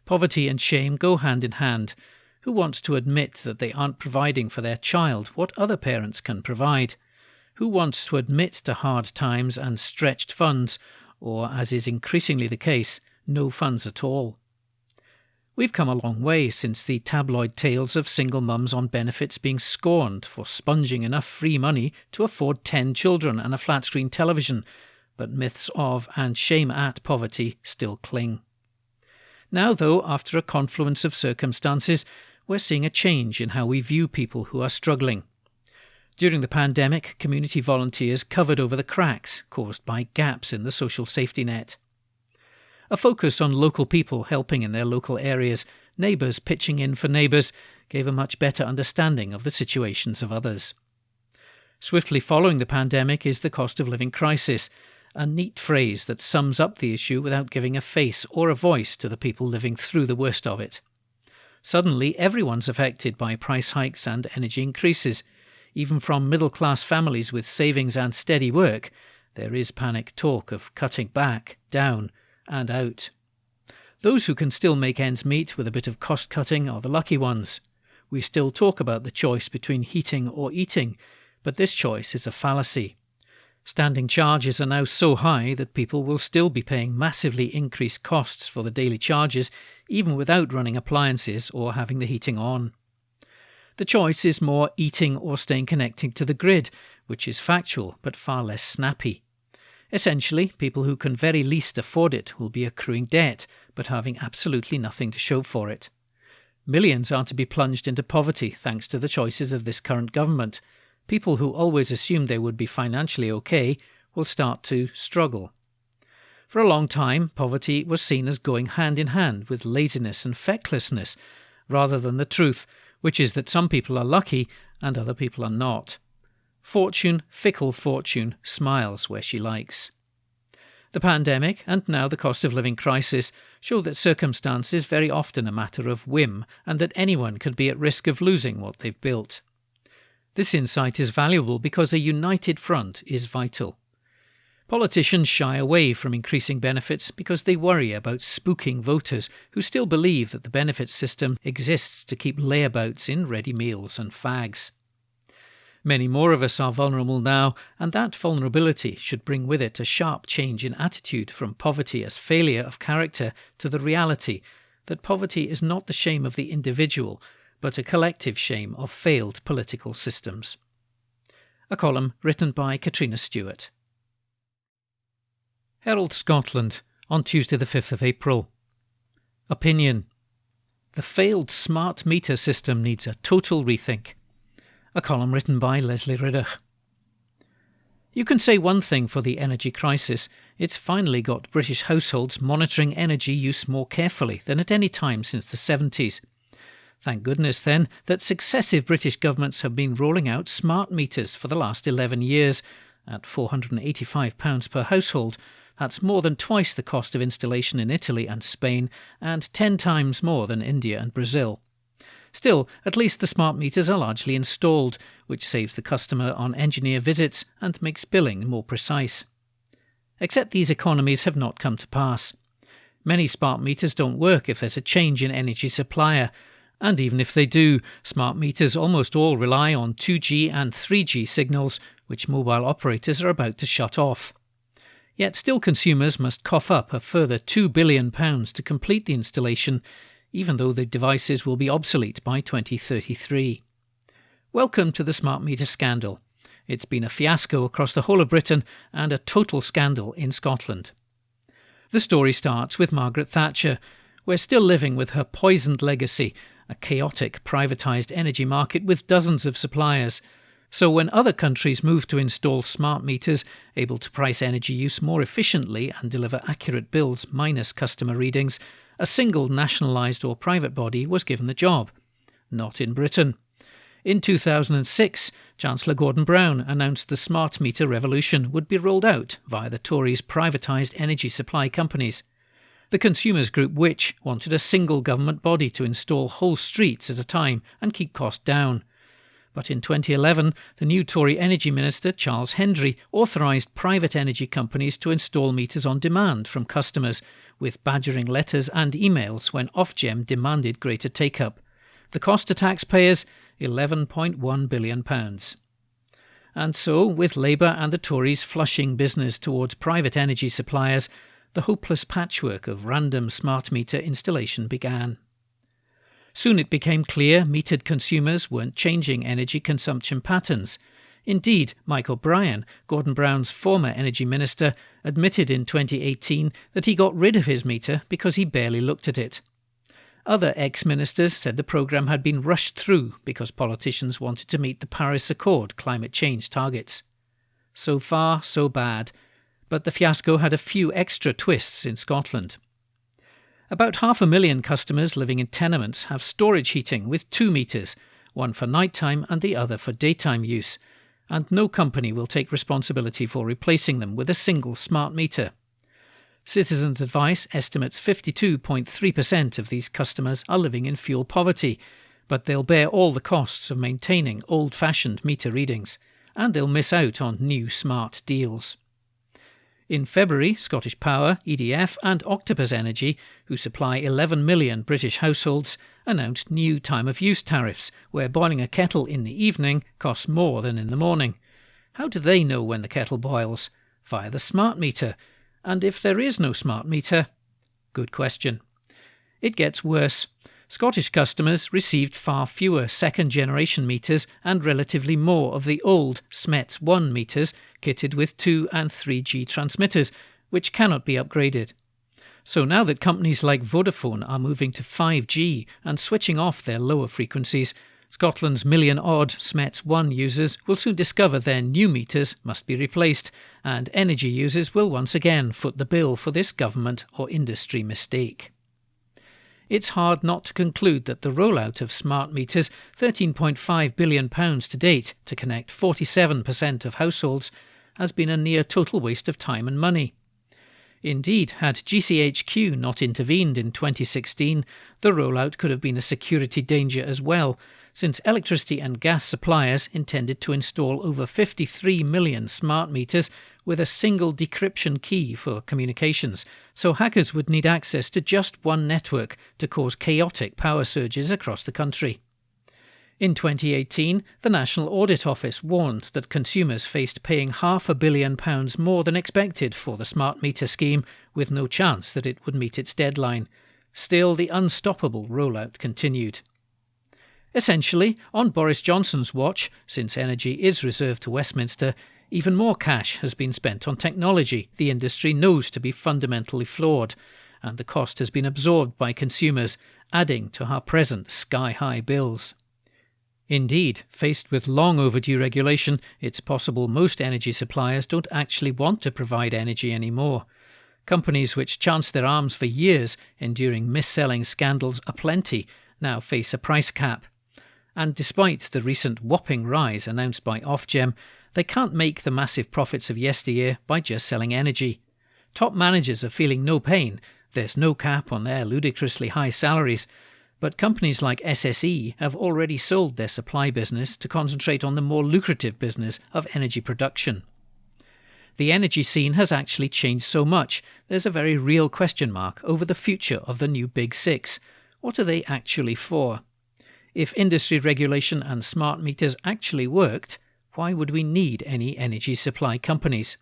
Poverty and shame go hand in hand. Who wants to admit that they aren't providing for their child what other parents can provide? Who wants to admit to hard times and stretched funds, or, as is increasingly the case, no funds at all? We've come a long way since the tabloid tales of single mums on benefits being scorned for sponging enough free money to afford 10 children and a flat-screen television, but myths of and shame at poverty still cling. Now, though, after a confluence of circumstances, we're seeing a change in how we view people who are struggling. During the pandemic, community volunteers covered over the cracks caused by gaps in the social safety net. A focus on local people helping in their local areas, neighbours pitching in for neighbours, gave a much better understanding of the situations of others. Swiftly following the pandemic is the cost of living crisis, a neat phrase that sums up the issue without giving a face or a voice to the people living through the worst of it. Suddenly, everyone's affected by price hikes and energy increases. Even from middle-class families with savings and steady work, there is panic talk of cutting back, down, and out. Those who can still make ends meet with a bit of cost-cutting are the lucky ones. We still talk about the choice between heating or eating, but this choice is a fallacy. Standing charges are now so high that people will still be paying massively increased costs for the daily charges, even without running appliances or having the heating on. The choice is more eating or staying connected to the grid, which is factual but far less snappy. Essentially, people who can very least afford it will be accruing debt, but having absolutely nothing to show for it. Millions are to be plunged into poverty thanks to the choices of this current government. People who always assumed they would be financially okay will start to struggle. For a long time, poverty was seen as going hand in hand with laziness and fecklessness, rather than the truth, which is that some people are lucky and other people are not. Fortune, fickle fortune, smiles where she likes. The pandemic, and now the cost of living crisis, show that circumstance is very often a matter of whim, and that anyone can be at risk of losing what they've built. This insight is valuable because a united front is vital. Politicians shy away from increasing benefits because they worry about spooking voters who still believe that the benefit system exists to keep layabouts in ready meals and fags. Many more of us are vulnerable now, and that vulnerability should bring with it a sharp change in attitude from poverty as failure of character to the reality that poverty is not the shame of the individual, but a collective shame of failed political systems. A column written by Katrina Stewart. Herald Scotland, on Tuesday the 5th of April. Opinion. The failed smart meter system needs a total rethink. A column written by Leslie Riddoch. You can say one thing for the energy crisis. It's finally got British households monitoring energy use more carefully than at any time since the 70s. Thank goodness, then, that successive British governments have been rolling out smart meters for the last 11 years. At £485 per household, that's more than twice the cost of installation in Italy and Spain, and 10 times more than India and Brazil. Still, at least the smart meters are largely installed, which saves the customer on engineer visits and makes billing more precise. except these economies have not come to pass. Many smart meters don't work if there's a change in energy supplier, and even if they do, smart meters almost all rely on 2G and 3G signals, which mobile operators are about to shut off. Yet still consumers must cough up a further £2 billion to complete the installation, even though the devices will be obsolete by 2033. Welcome to the smart meter scandal. It's been a fiasco across the whole of Britain and a total scandal in Scotland. The story starts with Margaret Thatcher. We're still living with her poisoned legacy, a chaotic privatised energy market with dozens of suppliers. So when other countries move to install smart meters, able to price energy use more efficiently and deliver accurate bills minus customer readings, a single nationalised or private body was given the job. Not in Britain. In 2006, Chancellor Gordon Brown announced the smart meter revolution would be rolled out via the Tories' privatised energy supply companies. The consumers group Which wanted a single government body to install whole streets at a time and keep costs down. But in 2011, the new Tory Energy Minister, Charles Hendry, authorised private energy companies to install meters on demand from customers, with badgering letters and emails when Ofgem demanded greater take-up. The cost to taxpayers, £11.1 billion. And so, with Labour and the Tories flushing business towards private energy suppliers, the hopeless patchwork of random smart meter installation began. Soon it became clear metered consumers weren't changing energy consumption patterns. Indeed, Mike O'Brien, Gordon Brown's former energy minister, admitted in 2018 that he got rid of his meter because he barely looked at it. Other ex-ministers said the programme had been rushed through because politicians wanted to meet the Paris Accord climate change targets. So far, so bad. But the fiasco had a few extra twists in Scotland. About 500,000 customers living in tenements have storage heating with 2 meters, one for nighttime and the other for daytime use, and no company will take responsibility for replacing them with a single smart meter. Citizens Advice estimates 52.3% of these customers are living in fuel poverty, but they'll bear all the costs of maintaining old-fashioned meter readings, and they'll miss out on new smart deals. In February, Scottish Power, EDF and Octopus Energy, who supply 11 million British households, announced new time-of-use tariffs, where boiling a kettle in the evening costs more than in the morning. How do they know when the kettle boils? Via the smart meter. And if there is no smart meter? Good question. It gets worse. Scottish customers received far fewer second-generation meters and relatively more of the old SMETS 1 meters kitted with 2 and 3G transmitters, which cannot be upgraded. So now that companies like Vodafone are moving to 5G and switching off their lower frequencies, Scotland's million-odd SMETS 1 users will soon discover their new meters must be replaced, and energy users will once again foot the bill for this government or industry mistake. It's hard not to conclude that the rollout of smart meters, £13.5 billion to date to connect 47% of households, has been a near total waste of time and money. Indeed, had GCHQ not intervened in 2016, the rollout could have been a security danger as well, since electricity and gas suppliers intended to install over 53 million smart meters with a single decryption key for communications, so hackers would need access to just one network to cause chaotic power surges across the country. In 2018, the National Audit Office warned that consumers faced paying £500 million more than expected for the smart meter scheme, with no chance that it would meet its deadline. Still, the unstoppable rollout continued. Essentially, on Boris Johnson's watch, since energy is reserved to Westminster, even more cash has been spent on technology the industry knows to be fundamentally flawed, and the cost has been absorbed by consumers, adding to our present sky-high bills. Indeed, faced with long overdue regulation, it's possible most energy suppliers don't actually want to provide energy anymore. Companies which chanced their arms for years, enduring mis-selling scandals aplenty, now face a price cap. And despite the recent whopping rise announced by Ofgem, they can't make the massive profits of yesteryear by just selling energy. Top managers are feeling no pain, there's no cap on their ludicrously high salaries, but companies like SSE have already sold their supply business to concentrate on the more lucrative business of energy production. The energy scene has actually changed so much, there's a very real question mark over the future of the new Big Six. What are they actually for? If industry regulation and smart meters actually worked, why would we need any energy supply companies?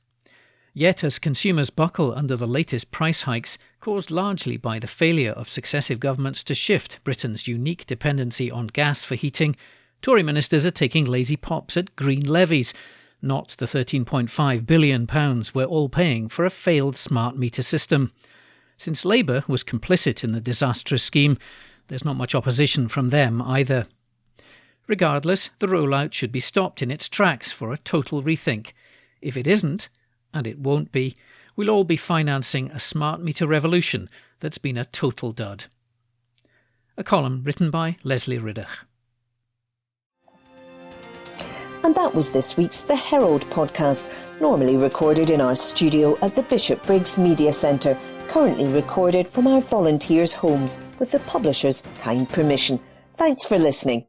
Yet as consumers buckle under the latest price hikes, caused largely by the failure of successive governments to shift Britain's unique dependency on gas for heating, Tory ministers are taking lazy pops at green levies, not the £13.5 billion we're all paying for a failed smart meter system. Since Labour was complicit in the disastrous scheme, there's not much opposition from them either. Regardless, the rollout should be stopped in its tracks for a total rethink. If it isn't, and it won't be, we'll all be financing a smart meter revolution that's been a total dud. A column written by Leslie Riddich. And that was this week's The Herald podcast, normally recorded in our studio at the Bishopbriggs Media Centre, currently recorded from our volunteers' homes with the publisher's kind permission. Thanks for listening.